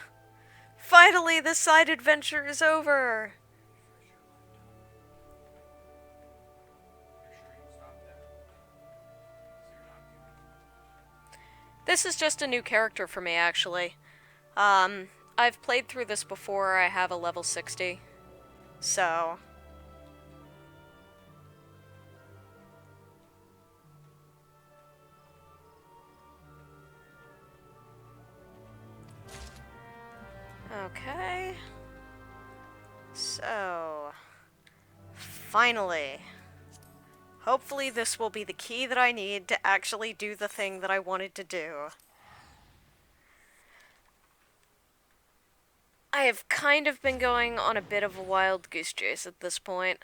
Finally, the side adventure is over! this is just a new character for me, actually. I've played through this before. I have a level 60. So... Okay. So... Finally. Hopefully this will be the key that I need to actually do the thing that I wanted to do. I have kind of been going on a bit of a wild goose chase at this point.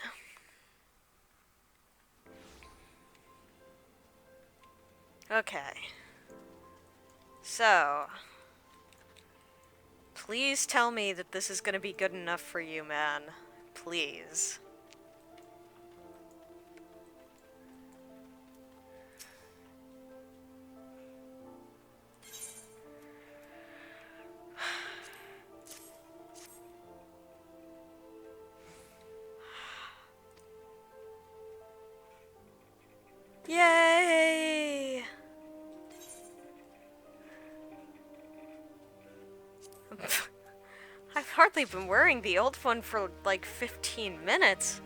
Okay. So... Please tell me that this is gonna be good enough for you, man. Please. Yay! I've hardly been wearing the old one for like 15 minutes.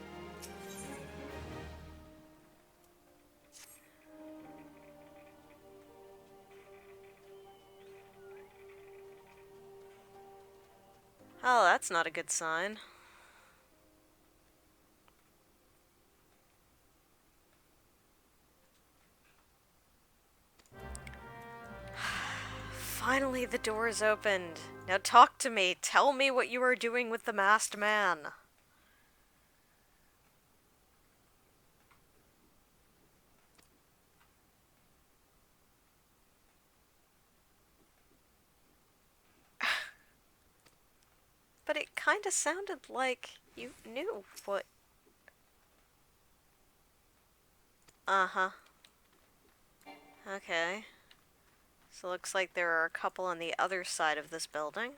Oh, that's not a good sign. Finally, the door is opened. Now talk to me. Tell me what you are doing with the masked man. But it kinda sounded like you knew what... Uh-huh. Okay. So looks like there are a couple on the other side of this building.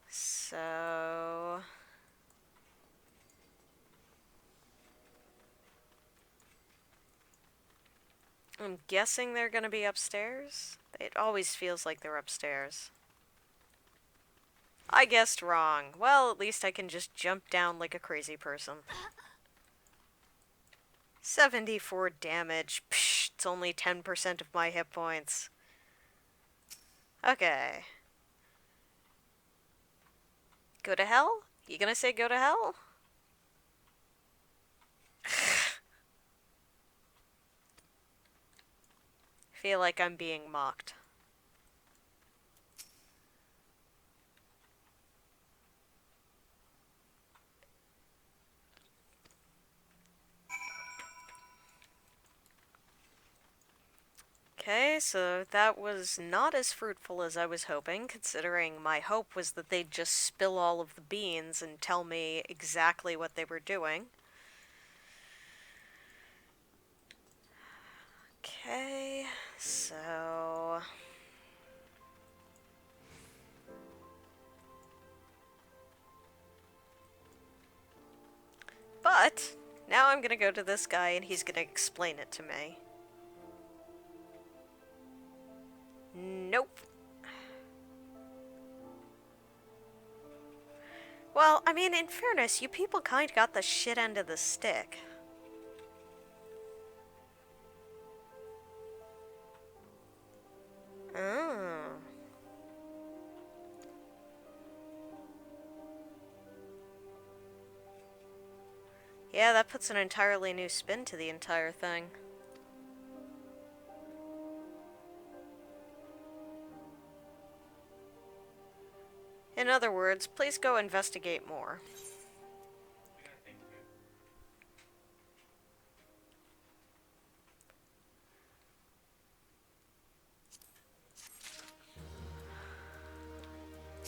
So... I'm guessing they're gonna be upstairs? It always feels like they're upstairs. I guessed wrong. Well, at least I can just jump down like a crazy person. 74 damage. Psh, it's only 10% of my hit points. Okay. Go to hell? You gonna say go to hell? Feel like I'm being mocked. Okay, so that was not as fruitful as I was hoping, considering my hope was that they'd just spill all of the beans and tell me exactly what they were doing. Okay, so... But, now I'm gonna go to this guy and he's gonna explain it to me. Nope. Well, I mean, in fairness, you people kinda got the shit end of the stick. Oh. Yeah, that puts an entirely new spin to the entire thing. In other words, please go investigate more.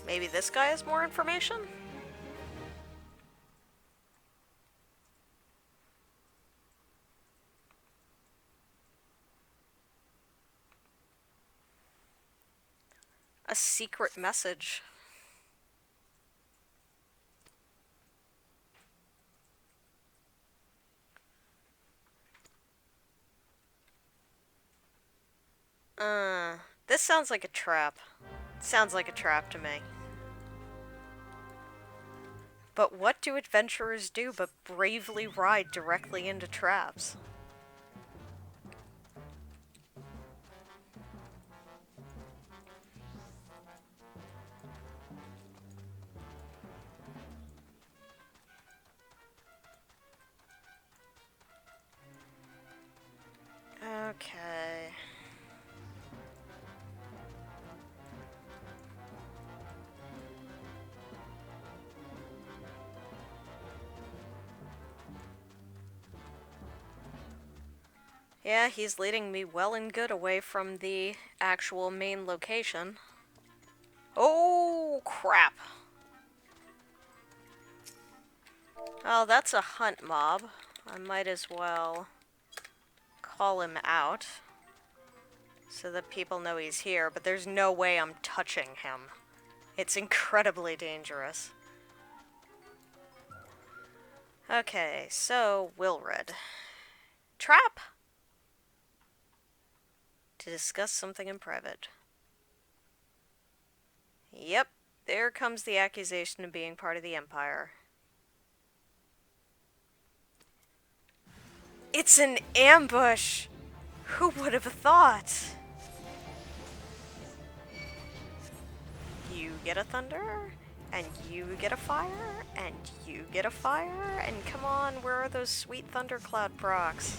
Maybe this guy has more information? A secret message. This sounds like a trap. Sounds like a trap to me. But what do adventurers do but bravely ride directly into traps? Okay. Yeah, he's leading me well and good away from the actual main location. Oh, crap. Oh, that's a hunt mob. I might as well call him out so that people know he's here, but there's no way I'm touching him. It's incredibly dangerous. Okay, so Wilred. Trap! To discuss something in private. Yep, there comes the accusation of being part of the Empire. It's an ambush! Who would have thought? You get a thunder, and you get a fire, and you get a fire, and come on, where are those sweet thundercloud procs?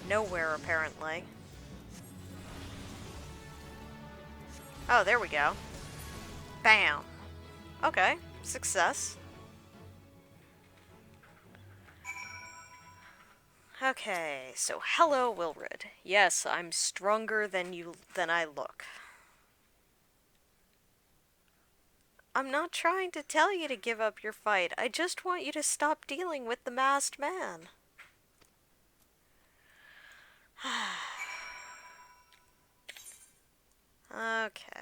Nowhere, apparently. Oh, there we go. Bam. Okay, success. Okay, so hello, Wilred. Yes, I'm stronger than I look. I'm not trying to tell you to give up your fight. I just want you to stop dealing with the masked man. Okay.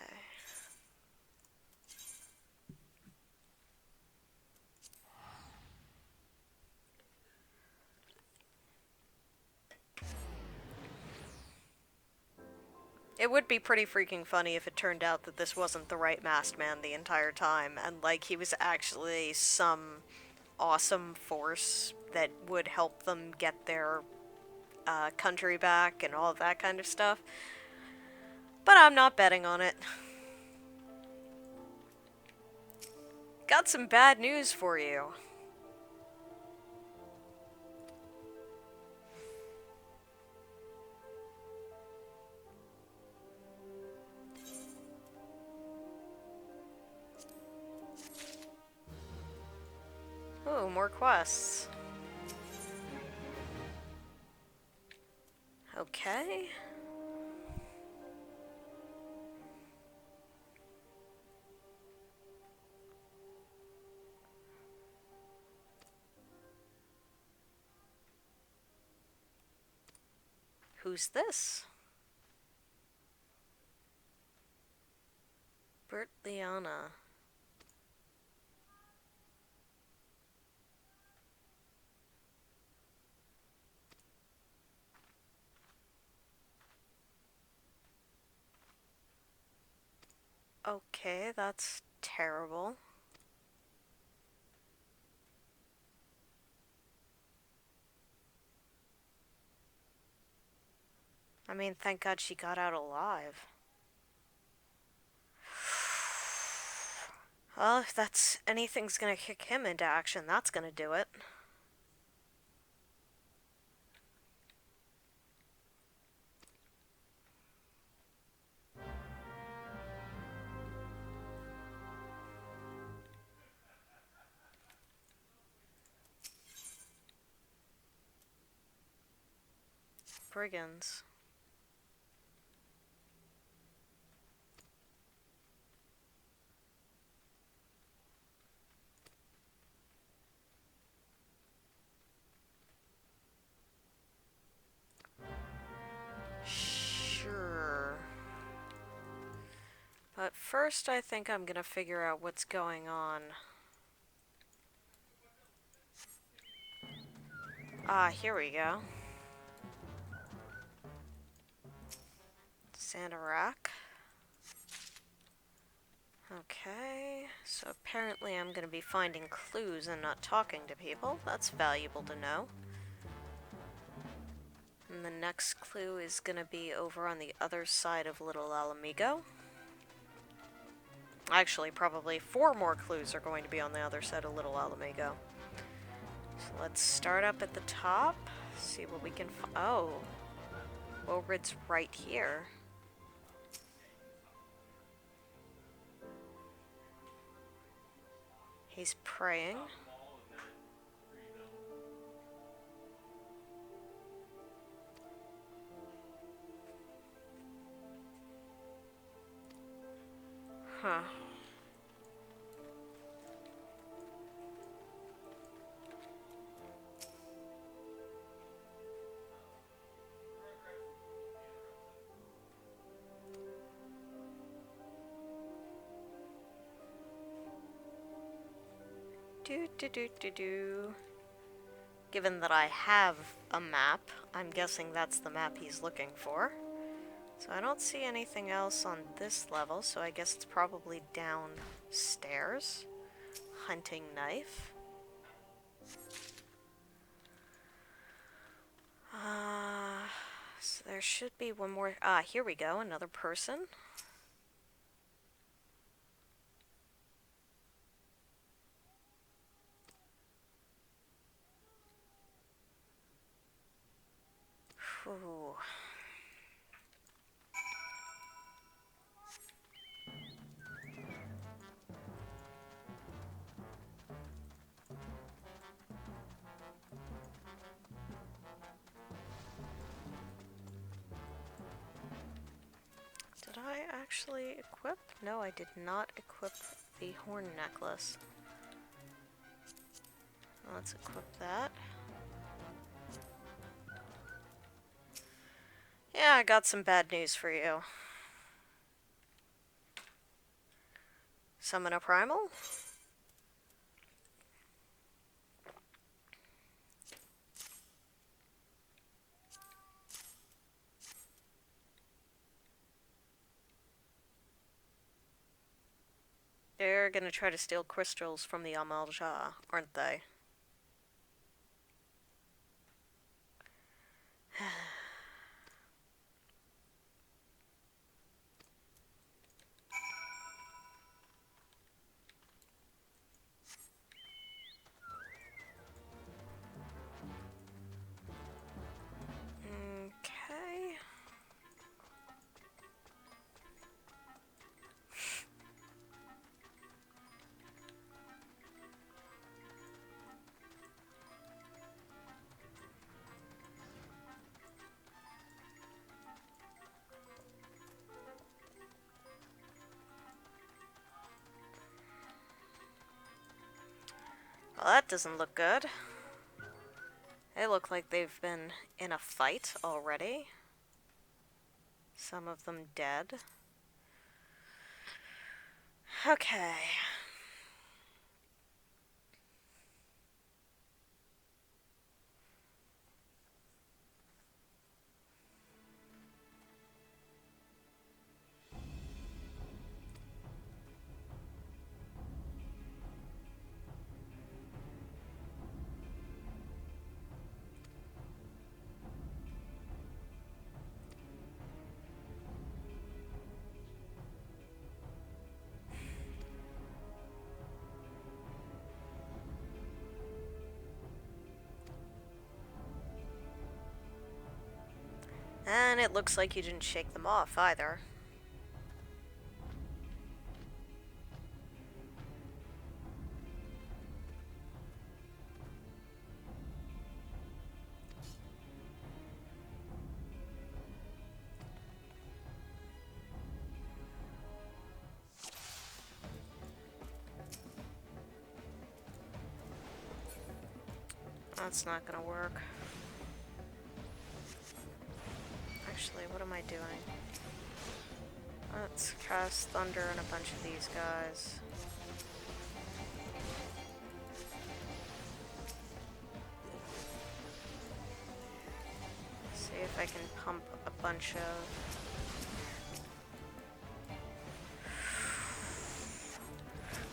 It would be pretty freaking funny if it turned out that this wasn't the right masked man the entire time, and like he was actually some awesome force that would help them get their country back and all of that kind of stuff. But I'm not betting on it. Got some bad news for you. Ooh, more quests. Okay. Who's this? Bert Liana. Okay, that's terrible. I mean, thank God she got out alive. Well, if that's anything's gonna kick him into action, that's gonna do it. Brigands. Sure. But first, I think I'm gonna figure out what's going on. Ah, here we go. Sandarak. Okay, so apparently I'm going to be finding clues and not talking to people. That's valuable to know. And the next clue is going to be over on the other side of Little Alamigo. Actually, probably 4 more clues are going to be on the other side of Little Alamigo. So let's start up at the top, see what we can find. Oh, Wilred's right here. He's praying. Huh. Do. Given that I have a map, I'm guessing that's the map he's looking for. So I don't see anything else on this level, so I guess it's probably downstairs. Hunting knife. So there should be one more. Ah, here we go, another person. Ooh. Did I actually equip? No, I did not equip the horn necklace. Let's equip that. Yeah, I got some bad news for you. Summon a primal? They're gonna try to steal crystals from the thaumaturge, aren't they? Okay. Well, that doesn't look good. They look like they've been in a fight already. Some of them dead. Okay. And it looks like you didn't shake them off either. That's not gonna work. Actually, what am I doing? Let's cast Thunder on a bunch of these guys. if I can pump a bunch of...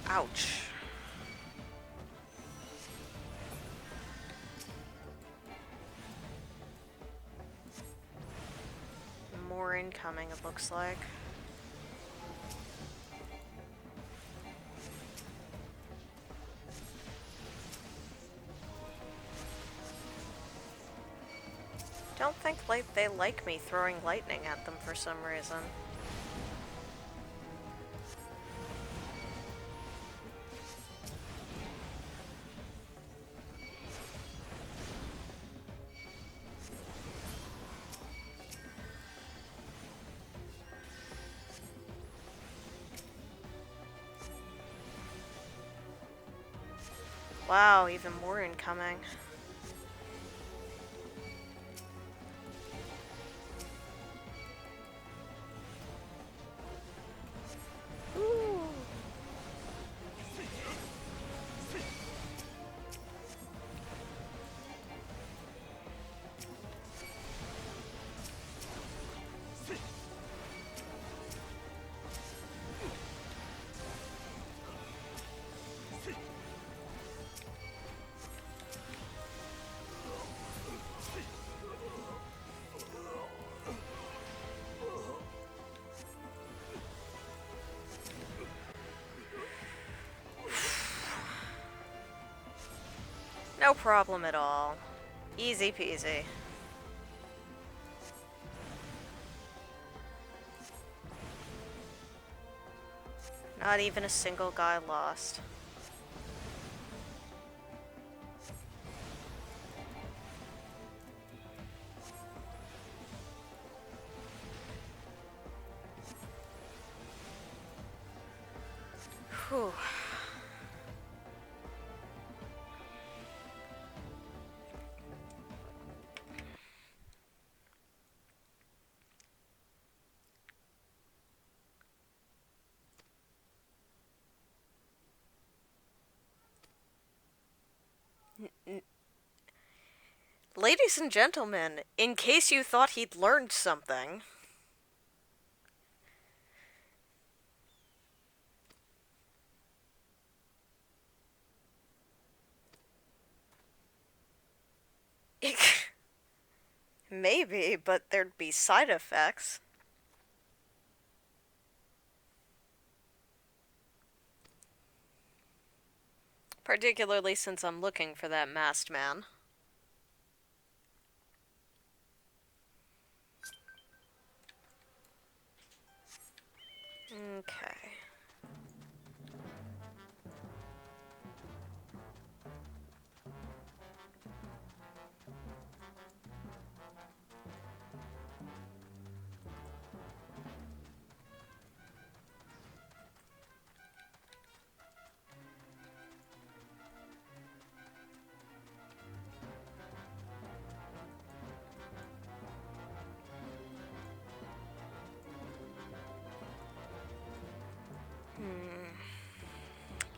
Ouch. More incoming, it looks like. Don't think they like me throwing lightning at them for some reason. Wow, even more incoming. Ooh. No problem at all. Easy peasy. Not even a single guy lost. Whew. Ladies and gentlemen, in case you thought he'd learned something... Maybe, but there'd be side effects. Particularly since I'm looking for that masked man. Okay.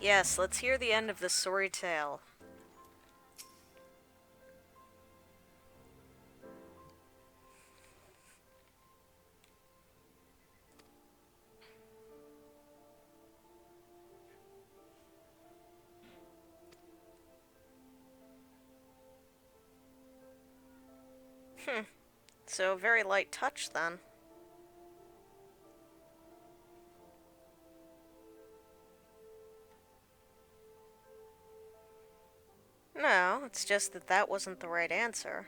Yes, let's hear the end of the sorry tale. So, very light touch then. No, it's just that that wasn't the right answer.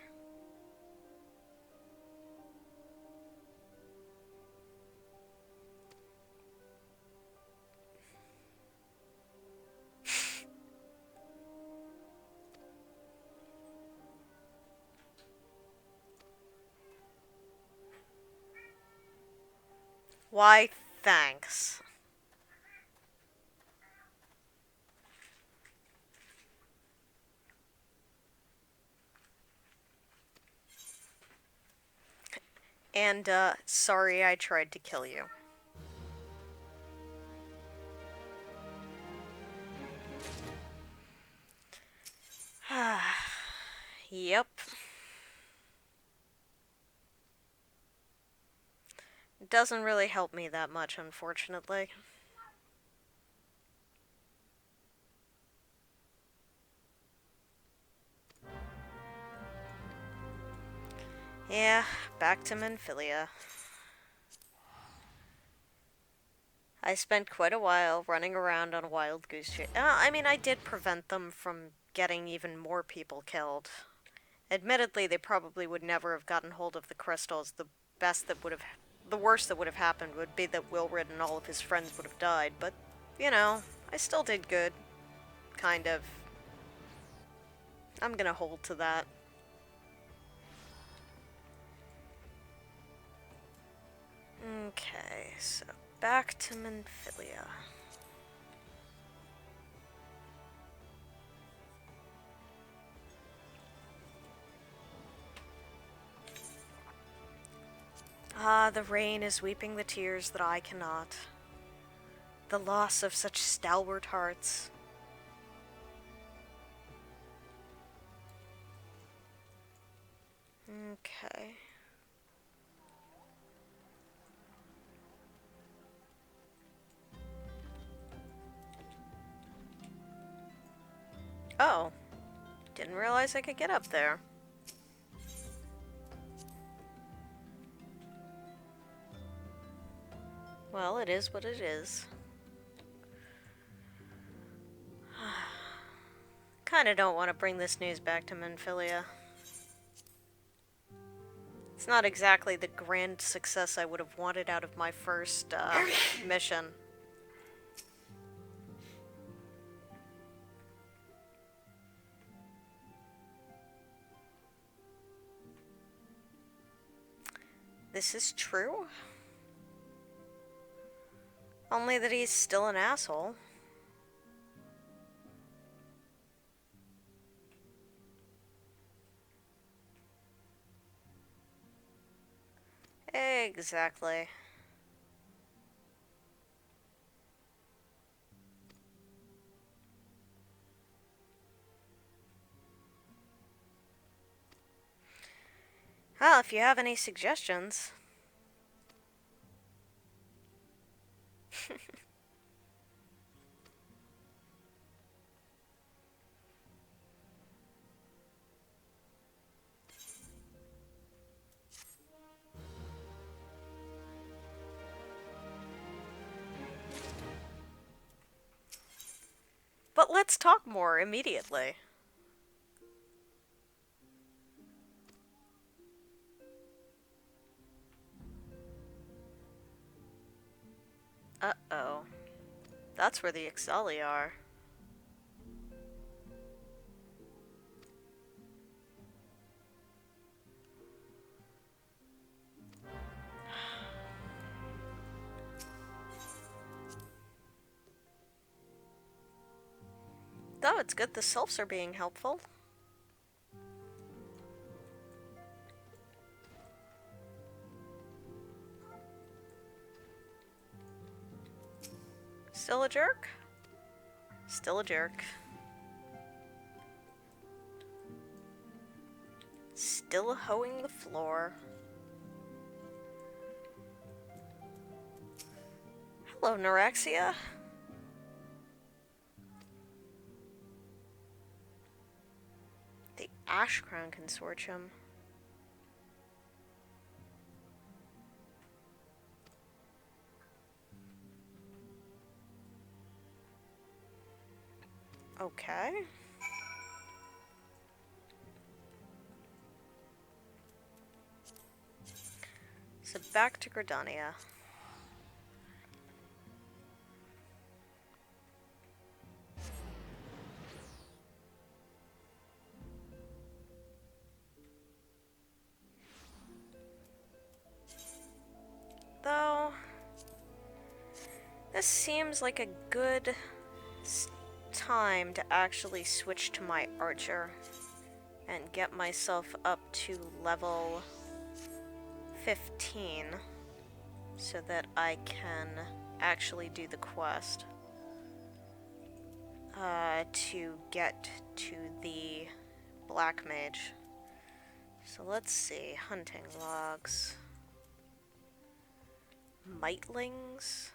Why, thanks. And, sorry I tried to kill you. Yep. doesn't really help me that much, unfortunately. Yeah, back to Menphilia. I spent quite a while running around on a wild goose chase. I mean, I did prevent them from getting even more people killed. Admittedly, they probably would never have gotten hold of the crystals. The worst that would have happened would be that Wilrid and all of his friends would have died, but, you know, I still did good. Kind of. I'm gonna hold to that. Okay, so back to Menphilia. Ah, the Raen is weeping the tears that I cannot. The loss of such stalwart hearts. Okay. Oh. Didn't realize I could get up there. Well, it is what it is. Kinda don't want to bring this news back to Menphilia. It's not exactly the grand success I would have wanted out of my first mission. This is true. Only that he's still an asshole. Exactly. Well, if you have any suggestions. But let's talk more immediately. Uh-oh. That's where the Ixali are. Though it's good the sylphs are being helpful. Still a jerk? Still a jerk. Still hoeing the floor. Hello, Neuraxia. The Ashcrown Consortium. Okay. So back to Gridania. Though, this seems like a good time to actually switch to my archer and get myself up to level 15 so that I can actually do the quest to get to the Black Mage. So let's see, hunting logs. Mitlings.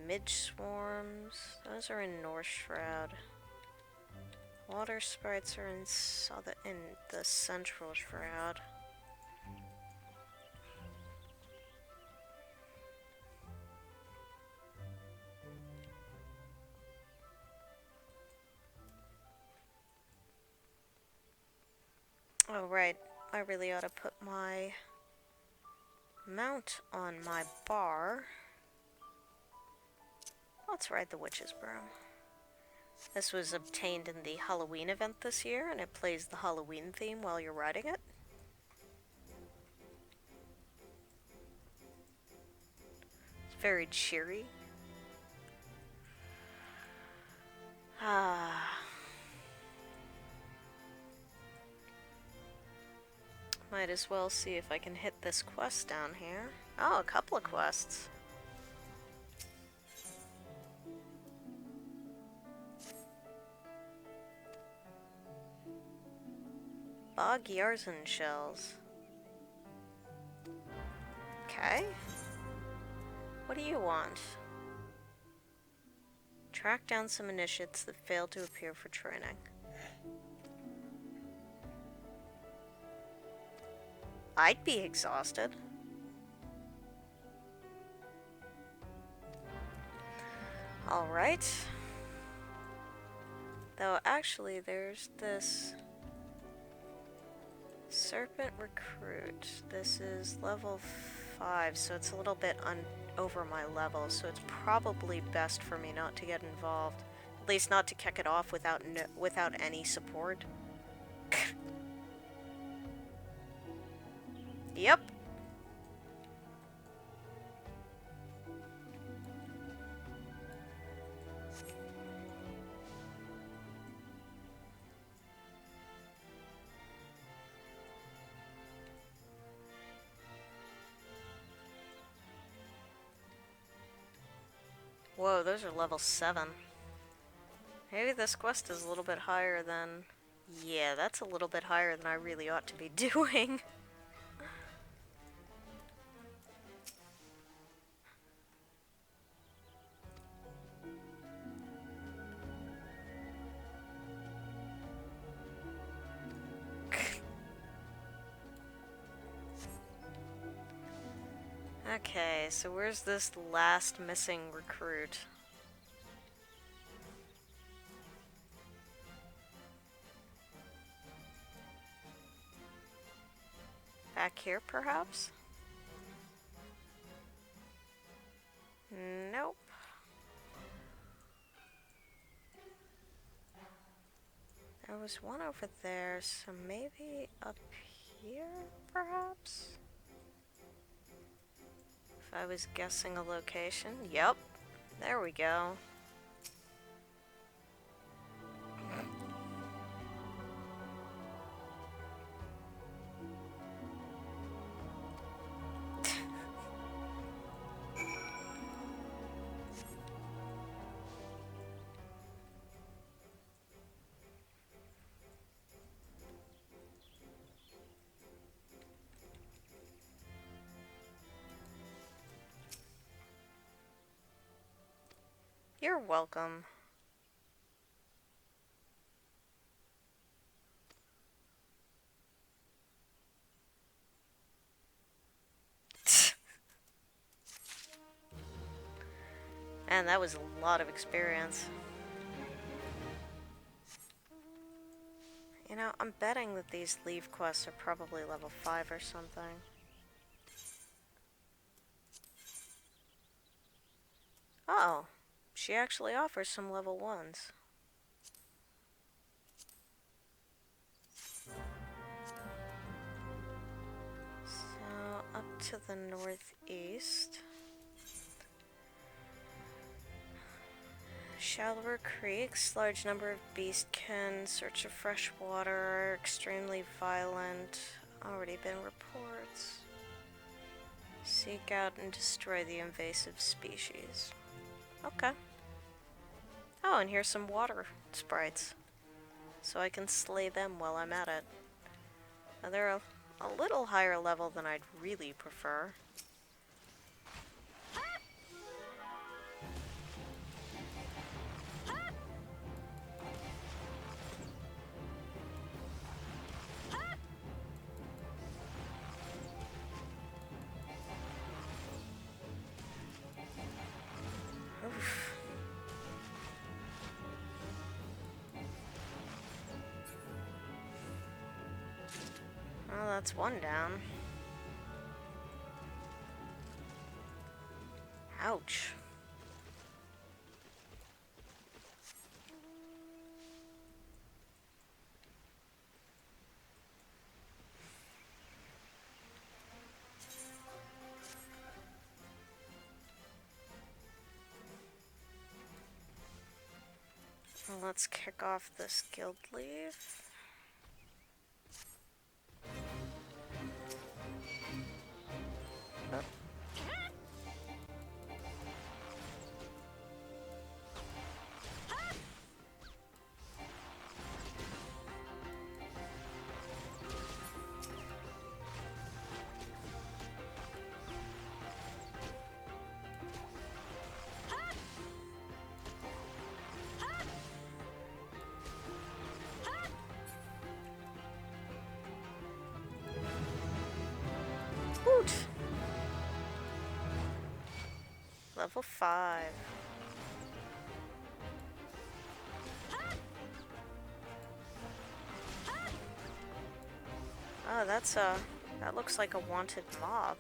Midge swarms. Those are in North Shroud. Water sprites are in the Central Shroud. Oh right, I really ought to put my mount on my bar. Let's ride the Witch's Broom. This was obtained in the Halloween event this year, and it plays the Halloween theme while you're riding it. It's very cheery. Might as well see if I can hit this quest down here. Oh, a couple of quests. Bog Yarzen shells. Okay. What do you want? Track down some initiates that failed to appear for training. I'd be exhausted. Alright. Though actually there's this Serpent Recruit. This is level 5, so it's a little bit over my level, so it's probably best for me not to get involved. At least not to kick it off without any support. Yep. Whoa, those are level 7. Maybe this quest is a little bit higher than... Yeah, that's a little bit higher than I really ought to be doing. Okay, so where's this last missing recruit? Back here, perhaps? Nope. There was one over there, so maybe up here, perhaps? If I was guessing a location. Yep. There we go. You're welcome. Man, that was a lot of experience. You know, I'm betting that these leave quests are probably level 5 or something. Oh, she actually offers some level 1s. So, up to the northeast. Shallower creeks, large number of beastkin, search of fresh water, extremely violent, already been reports. Seek out and destroy the invasive species. Okay. Oh, and here's some water sprites. So I can slay them while I'm at it. Now they're a little higher level than I'd really prefer. That's one down. Ouch. Well, let's kick off this guild leave. Oh. Woot! Level 5. Oh, that looks like a wanted mob.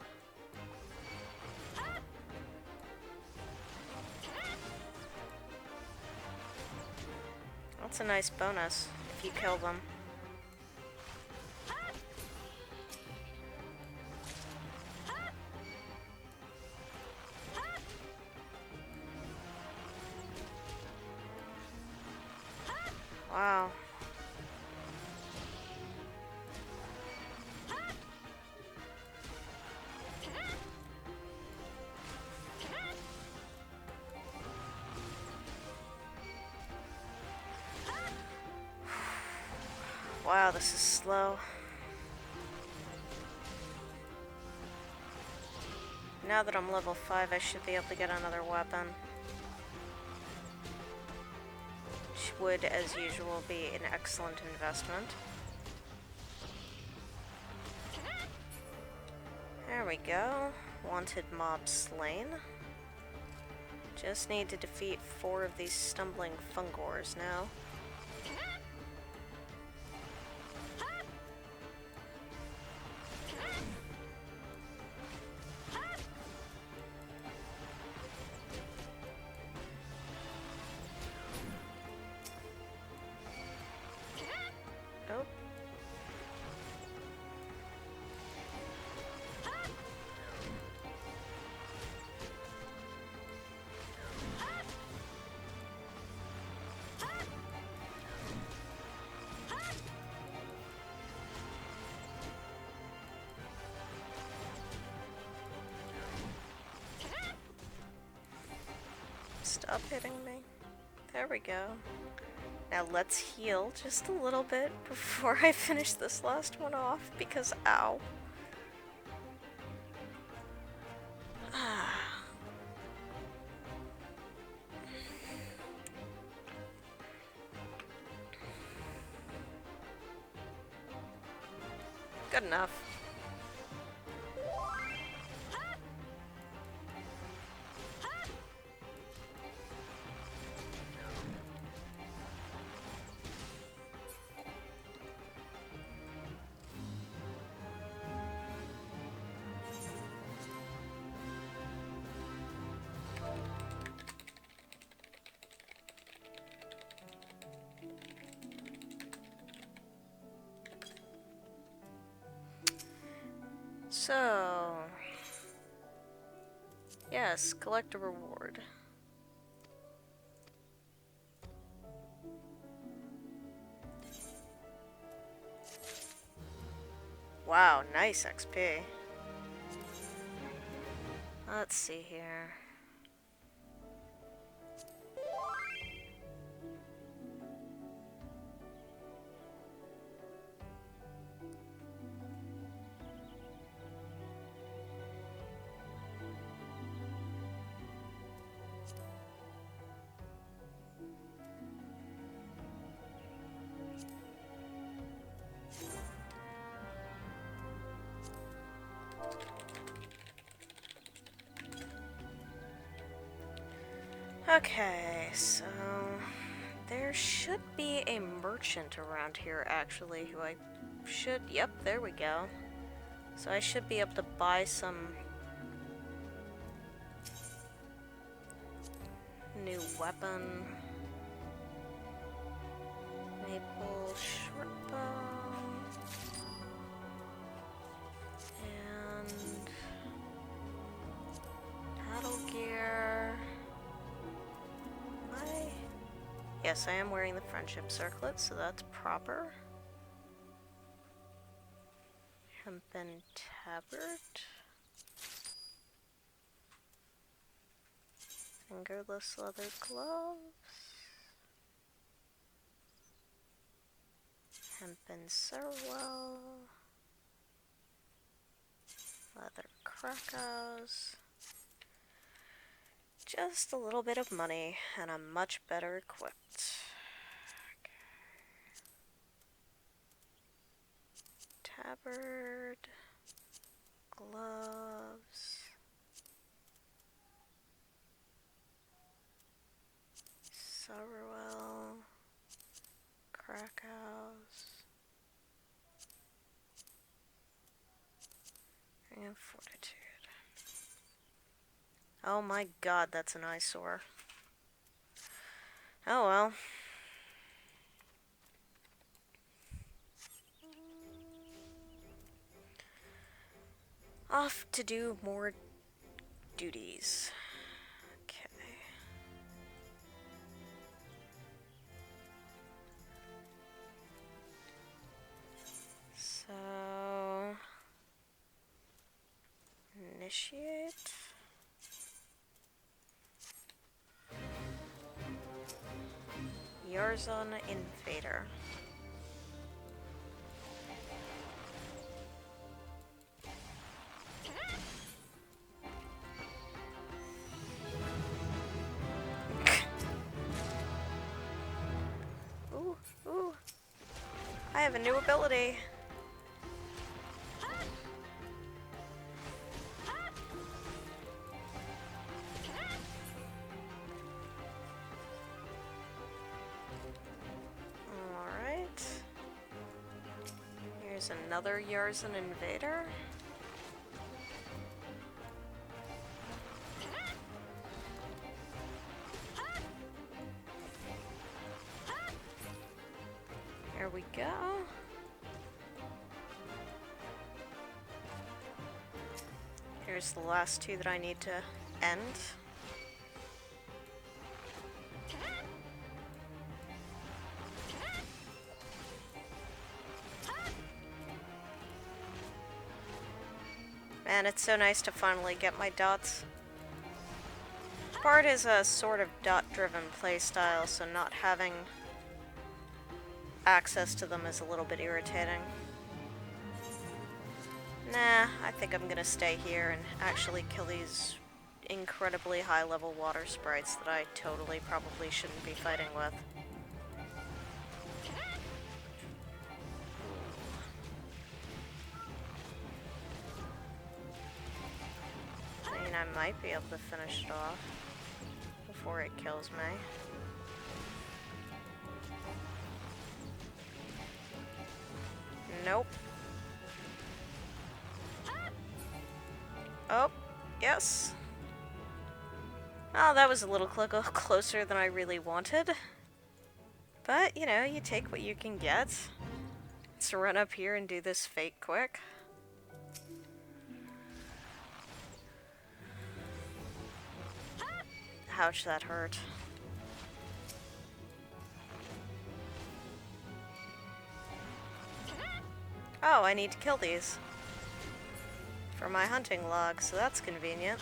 That's a nice bonus if you kill them. Wow. Wow, this is slow. Now that I'm level 5, I should be able to get another weapon. Which would, as usual, be an excellent investment. There we go. Wanted mob slain. Just need to defeat 4 of these stumbling fungors now. Oh. Stop hitting me. There we go. Now let's heal just a little bit before I finish this last one off, because ow. Good enough. So, yes, collect a reward. Wow, nice XP. Let's see here. Okay, so there should be a merchant around here actually who I should, yep, there we go. So I should be able to buy some new weapon. Maple short bow. And battle gear. Yes, I am wearing the friendship circlet, so that's proper. Hempen tabard. Fingerless leather gloves. Hempen Serwell. Leather Krakos. Just a little bit of money, and I'm much better equipped. Tabard. Gloves. Serwell. Krakos. And fortitude. Oh my god, that's an eyesore. Oh well. Off to do more duties. Okay. So... initiate. Yarzon Invader. Ooh, ooh. I have a new ability. Alright. Here's another Yarzon Invader. Here we go. Here's the last two that I need to end. Man, it's so nice to finally get my dots. Bard is a sort of dot-driven playstyle, so not having access to them is a little bit irritating. Nah, I think I'm gonna stay here and actually kill these incredibly high-level water sprites that I totally probably shouldn't be fighting with. I mean, I might be able to finish it off before it kills me. Nope. Oh, yes. Oh, that was a little closer than I really wanted. But, you know, you take what you can get. Let's run up here and do this fake quick. Ouch, that hurt. Oh, I need to kill these for my hunting log, so that's convenient.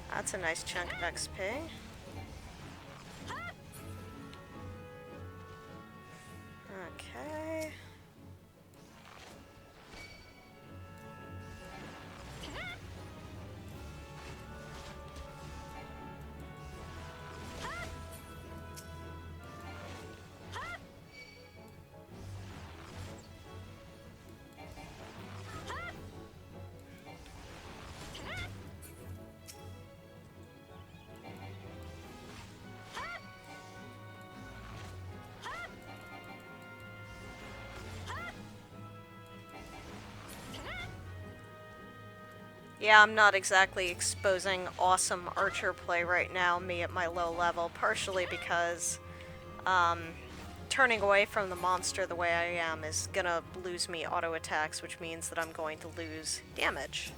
That's a nice chunk of XP. Okay. Yeah, I'm not exactly exposing awesome archer play right now, me at my low level, partially because turning away from the monster the way I am is gonna lose me auto attacks, which means that I'm going to lose damage.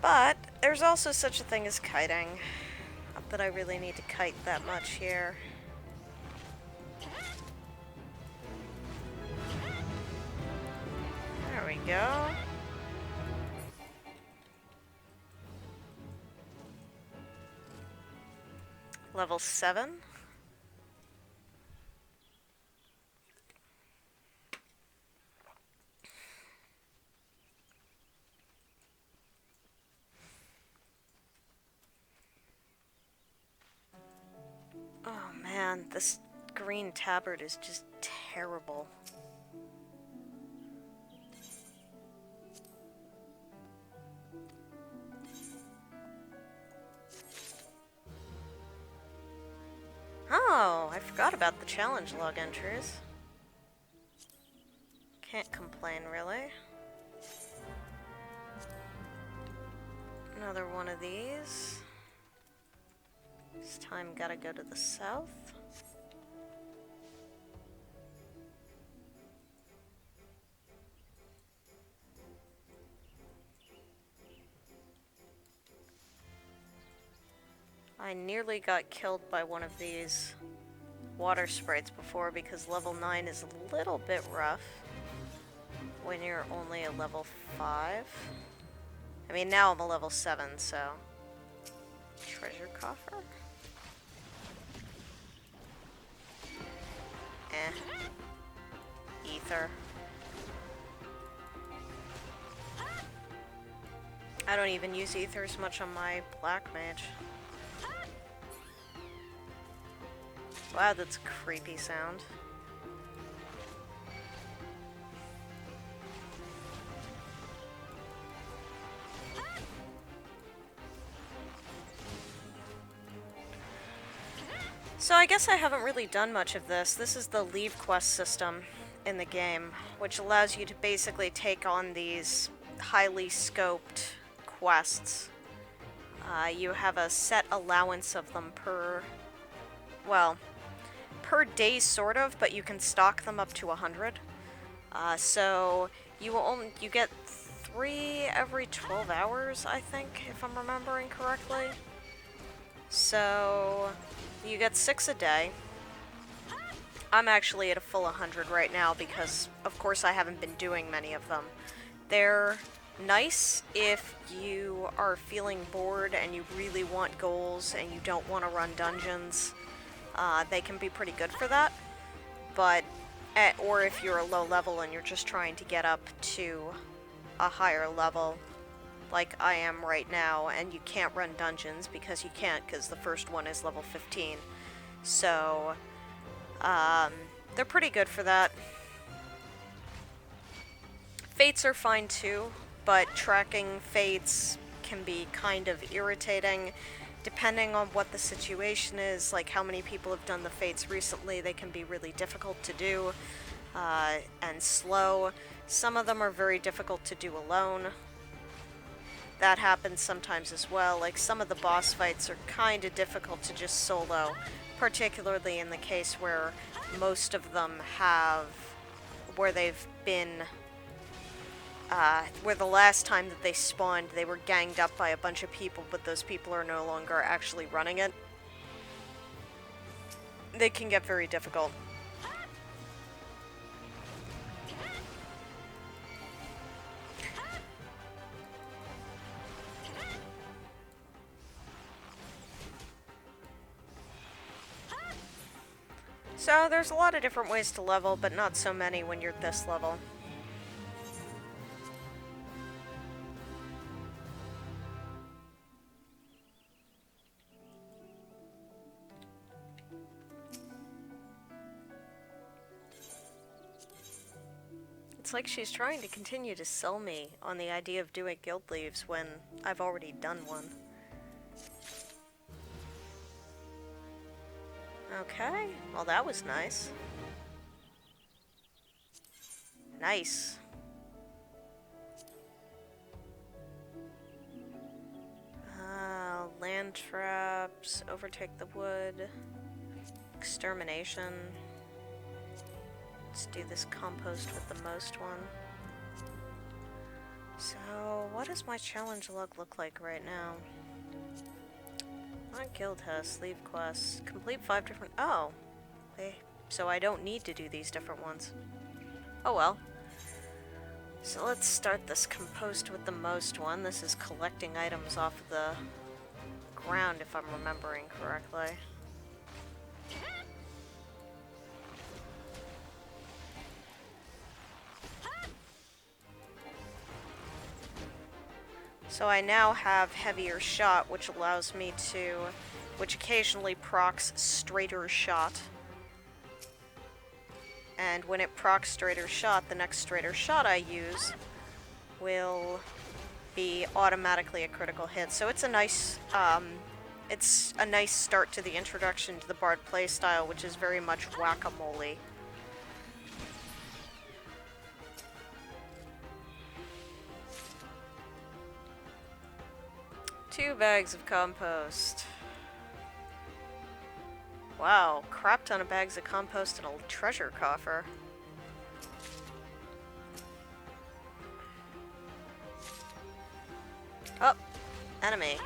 But there's also such a thing as kiting. Not that I really need to kite that much here. There we go. Level 7. Oh man, this green tabard is just terrible. Oh, I forgot about the challenge log entries. Can't complain, really. Another one of these. This time gotta go to the south. I nearly got killed by one of these water sprites before because level 9 is a little bit rough when you're only a level 5. I mean, now I'm a level 7, so... Treasure coffer? Ether. I don't even use ether as much on my black mage. Wow, that's a creepy sound. So I guess I haven't really done much of this. This is the leave quest system in the game, which allows you to basically take on these highly scoped quests. You have a set allowance of them per day sort of, but you can stock them up to 100. So you get 3 every 12 hours, I think, if I'm remembering correctly. So you get 6 a day. I'm actually at a full 100 right now because, of course, I haven't been doing many of them. They're nice if you are feeling bored and you really want goals and you don't want to run dungeons. They can be pretty good for that. But, or if you're a low level and you're just trying to get up to a higher level, like I am right now, and you can't run dungeons because you can't, because the first one is level 15. So, they're pretty good for that. Fates are fine too, but tracking fates can be kind of irritating. Depending on what the situation is, like how many people have done the fates recently, they can be really difficult to do, and slow. Some of them are very difficult to do alone. That happens sometimes as well. Like some of the boss fights are kind of difficult to just solo, particularly in the case where most of them have, where they've been, where the last time that they spawned, they were ganged up by a bunch of people, but those people are no longer actually running it. They can get very difficult. So there's a lot of different ways to level, but not so many when you're this level. It's like she's trying to continue to sell me on the idea of doing guild leaves when I've already done one. Okay, well that was nice. Nice. Plant traps, overtake the wood, extermination. Let's do this compost with the most one. So, what does my challenge log look like right now? Not guild tests, leave quests, complete 5 different. Oh, so I don't need to do these different ones. Oh well. So let's start this compost with the most one. This is collecting items off of the ground, if I'm remembering correctly. So I now have heavier shot, which allows me to, which occasionally procs straighter shot. And when it procs straighter shot, the next straighter shot I use will be automatically a critical hit. So it's a nice start to the introduction to the Bard playstyle, which is very much whack-a-mole. Two bags of compost. Wow, crap ton of bags of compost and a treasure coffer. Oh, enemy.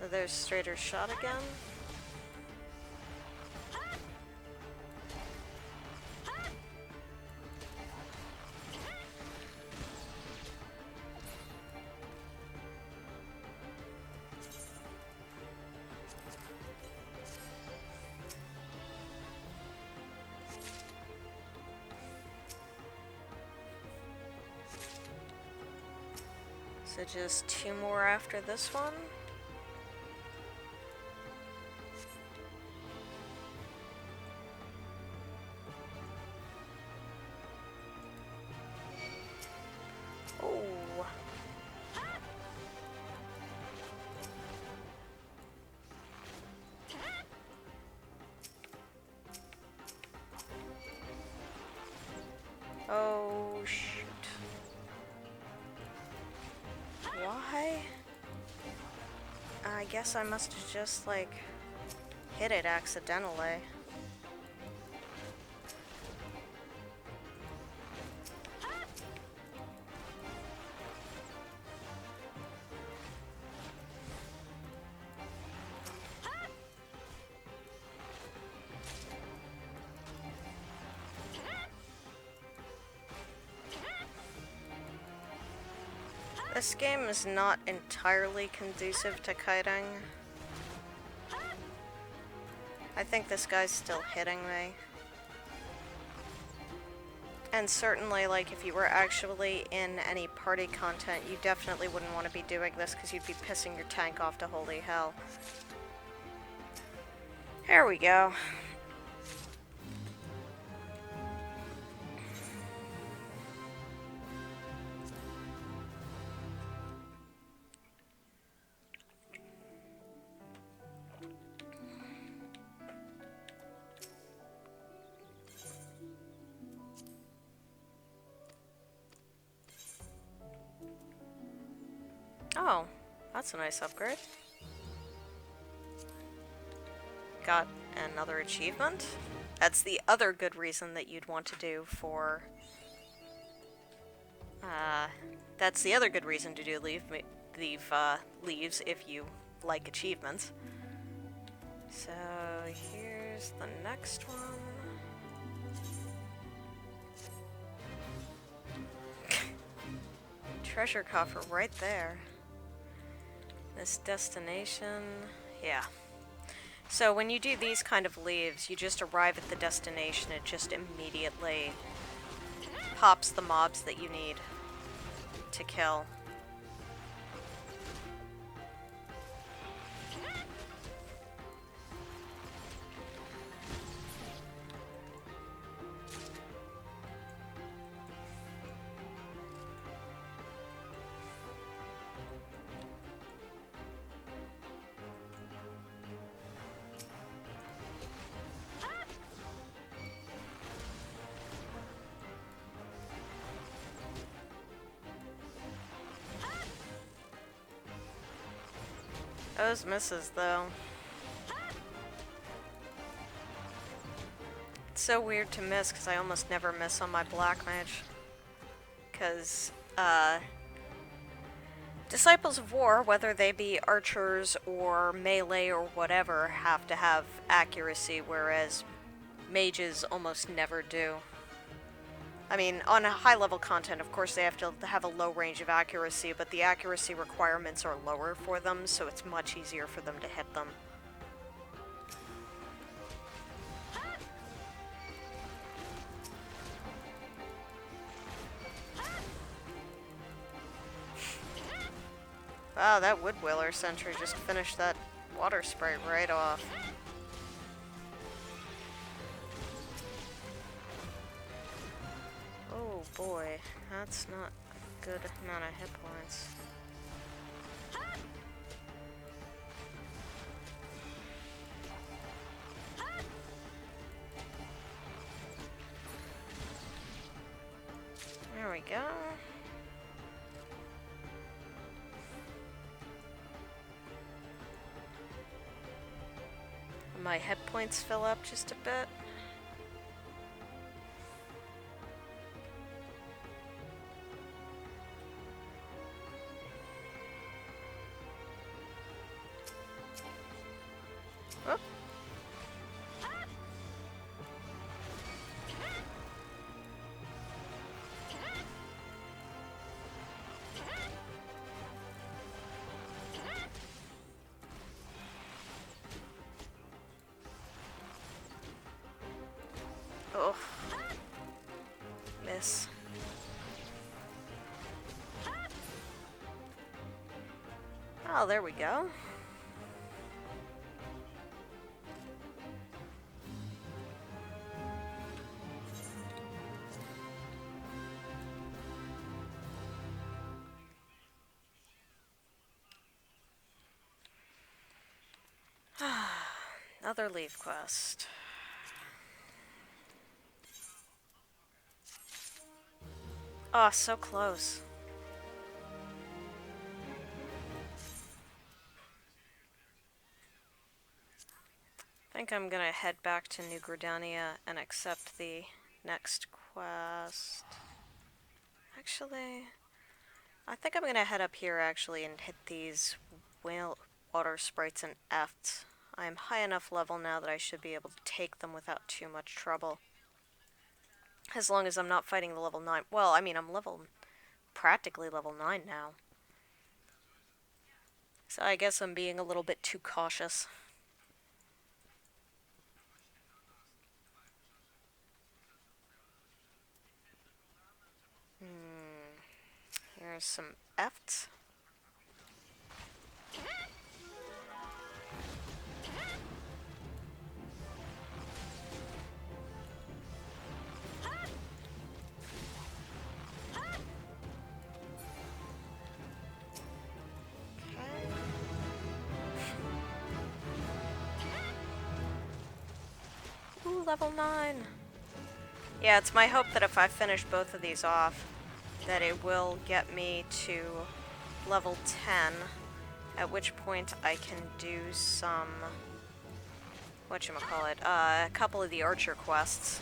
So there's straighter shot again. So just 2 more after this one. Oh. Oh, shoot. Why? I guess I must have just, like, hit it accidentally. This game is not entirely conducive to kiting. I think this guy's still hitting me. And certainly, like, if you were actually in any party content, you definitely wouldn't want to be doing this because you'd be pissing your tank off to holy hell. There we go. Oh, that's a nice upgrade. Got another achievement. That's the other good reason that you'd want to do for... that's the other good reason to do leaves if you like achievements. So here's the next one. Treasure coffer right there. This destination, yeah. So when you do these kind of leaves, you just arrive at the destination, it just immediately pops the mobs that you need to kill. Those misses, though. It's so weird to miss, because I almost never miss on my black mage. Because, Disciples of War, whether they be archers or melee or whatever, have to have accuracy, whereas mages almost never do. I mean, on a high-level content, of course, they have to have a low range of accuracy, but the accuracy requirements are lower for them, so it's much easier for them to hit them. Wow, that Woodwiller sentry just finished that water spray right off. Oh boy, that's not a good amount of hit points. There we go. My hit points fill up just a bit. Oh. Oh. Miss. Oh, there we go. Another leave quest. Oh, so close. I think I'm gonna head back to New Gridania and accept the next quest. Actually, I think I'm gonna head up here actually and hit these water sprites and Fs. I'm high enough level now that I should be able to take them without too much trouble. As long as I'm not fighting the level 9. Well, I mean, I'm practically level 9 now. So I guess I'm being a little bit too cautious. Here's some Fs. Ooh, level 9. Yeah, it's my hope that if I finish both of these off, that it will get me to level 10, at which point I can do some, whatchamacallit, a couple of the archer quests.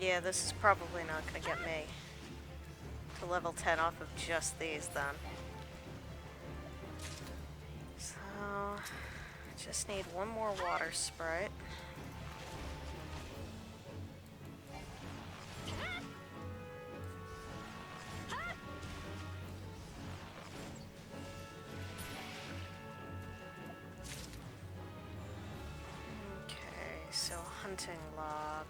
Yeah, this is probably not going to get me to level 10 off of just these then. So, just need one more water sprite. Okay, so hunting log.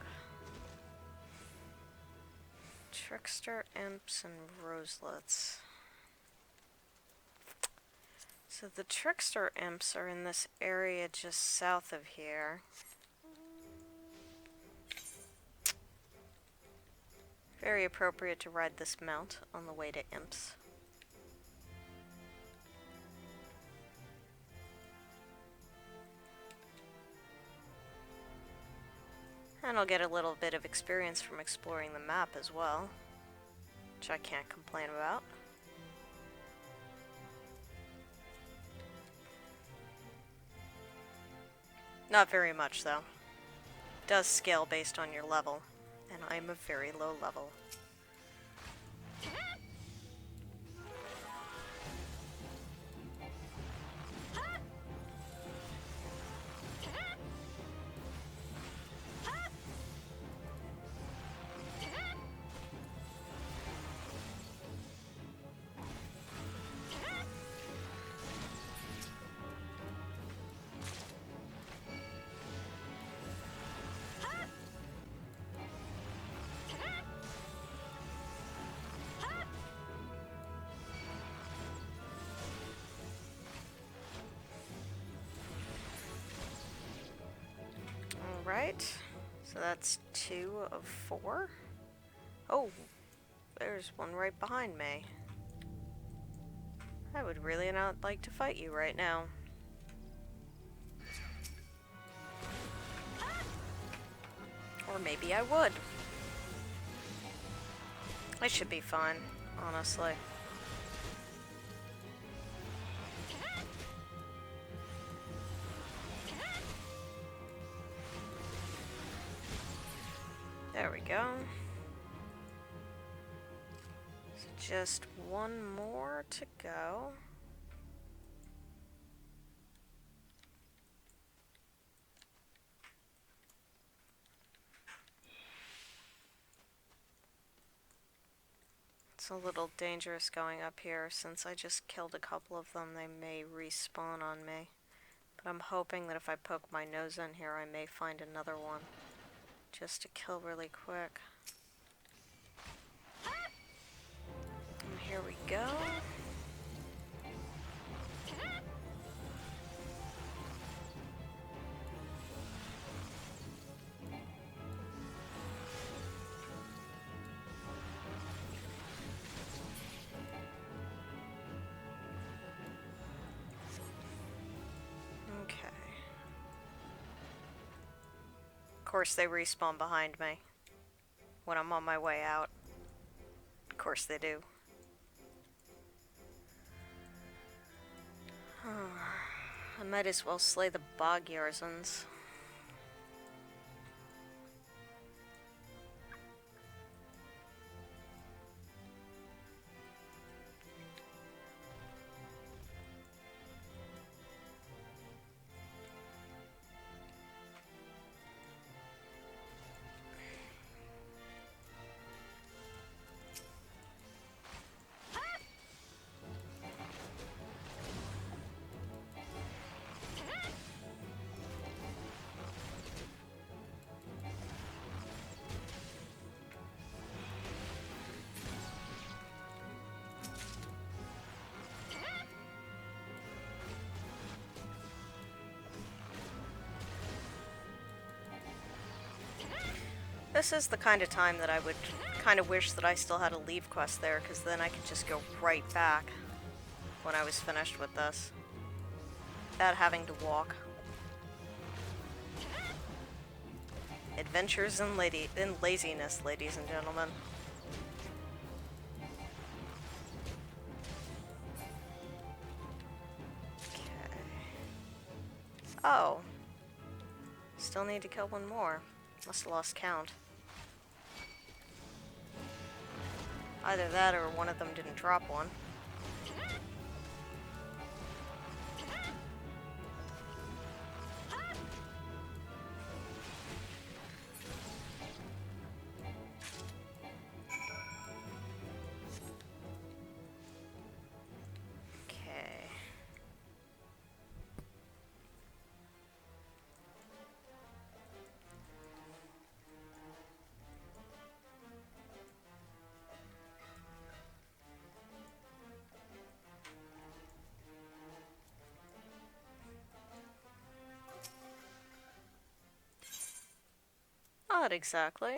Trickster, imps, and roselets. So the trickster imps are in this area just south of here. Very appropriate to ride this mount on the way to imps. And I'll get a little bit of experience from exploring the map as well, which I can't complain about. Not very much, though. It does scale based on your level, and I'm a very low level. Alright, so that's 2 of 4. Oh, there's one right behind me. I would really not like to fight you right now. Or maybe I would. I should be fine, honestly. There we go. So just one more to go. It's a little dangerous going up here. Since I just killed a couple of them, they may respawn on me. But I'm hoping that if I poke my nose in here, I may find another one. Just to kill really quick. And here we go. Okay. Of course they respawn behind me when I'm on my way out. Of course they do. I might as well slay the bog Yarzans. This is the kind of time that I would kind of wish that I still had a leave quest there, because then I could just go right back when I was finished with this, without having to walk. Adventures in laziness, ladies and gentlemen. Okay. Oh. Still need to kill one more. Must have lost count. Either that or one of them didn't drop one. Okay. Not exactly.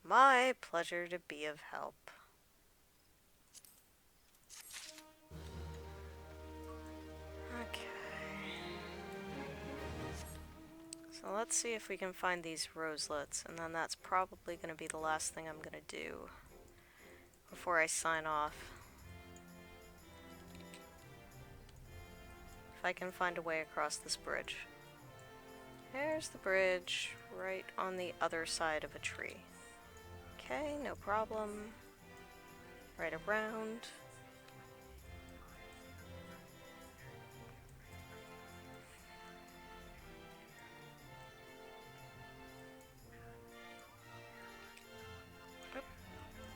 My pleasure to be of help. Okay. So let's see if we can find these roselets, and then that's probably going to be the last thing I'm going to do before I sign off. If I can find a way across this bridge. There's the bridge, right on the other side of a tree. Okay, no problem. Right around.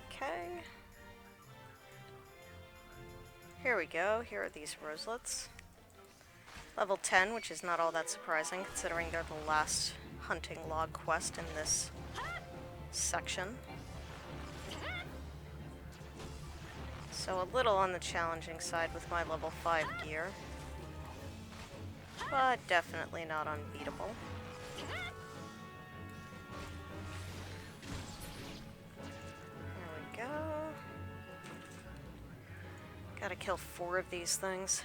Okay. Here we go. Here are these roselets. Level 10, which is not all that surprising, considering they're the last hunting log quest in this section. So a little on the challenging side with my level 5 gear, but definitely not unbeatable. There we go. Gotta kill 4 of these things.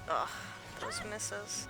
Ugh, those misses.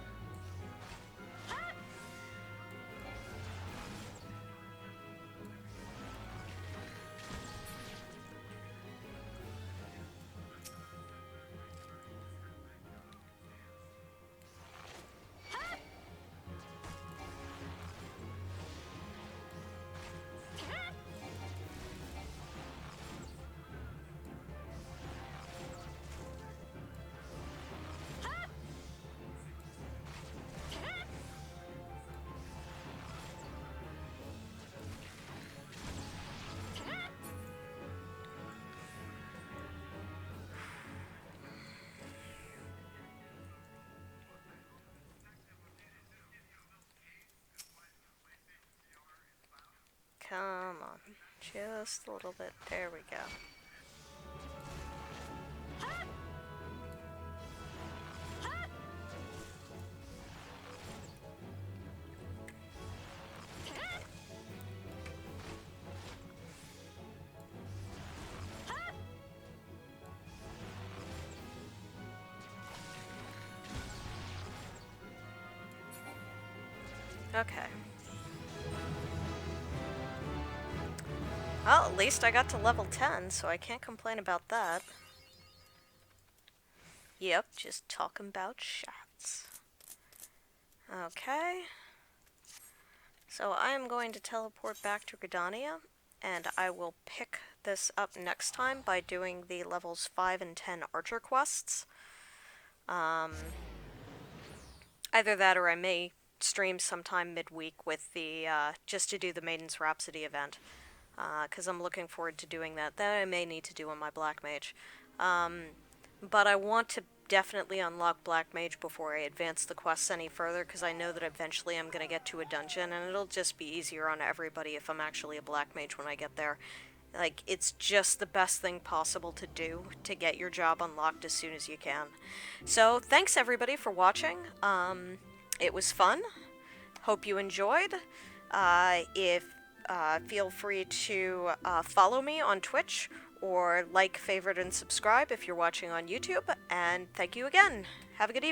Come on, just a little bit. There we go. Okay. Well, at least I got to level 10, so I can't complain about that. Yep, just talking about shots. Okay. So I am going to teleport back to Gridania, and I will pick this up next time by doing the levels 5 and 10 archer quests. Either that or I may stream sometime midweek with the, just to do the Maiden's Rhapsody event. Because I'm looking forward to doing that. That I may need to do on my Black Mage. But I want to definitely unlock Black Mage before I advance the quests any further, because I know that eventually I'm going to get to a dungeon, and it'll just be easier on everybody if I'm actually a Black Mage when I get there. Like, it's just the best thing possible to do to get your job unlocked as soon as you can. So, thanks everybody for watching. It was fun. Hope you enjoyed. Feel free to follow me on Twitch, or like, favorite, and subscribe if you're watching on YouTube. And thank you again. Have a good evening.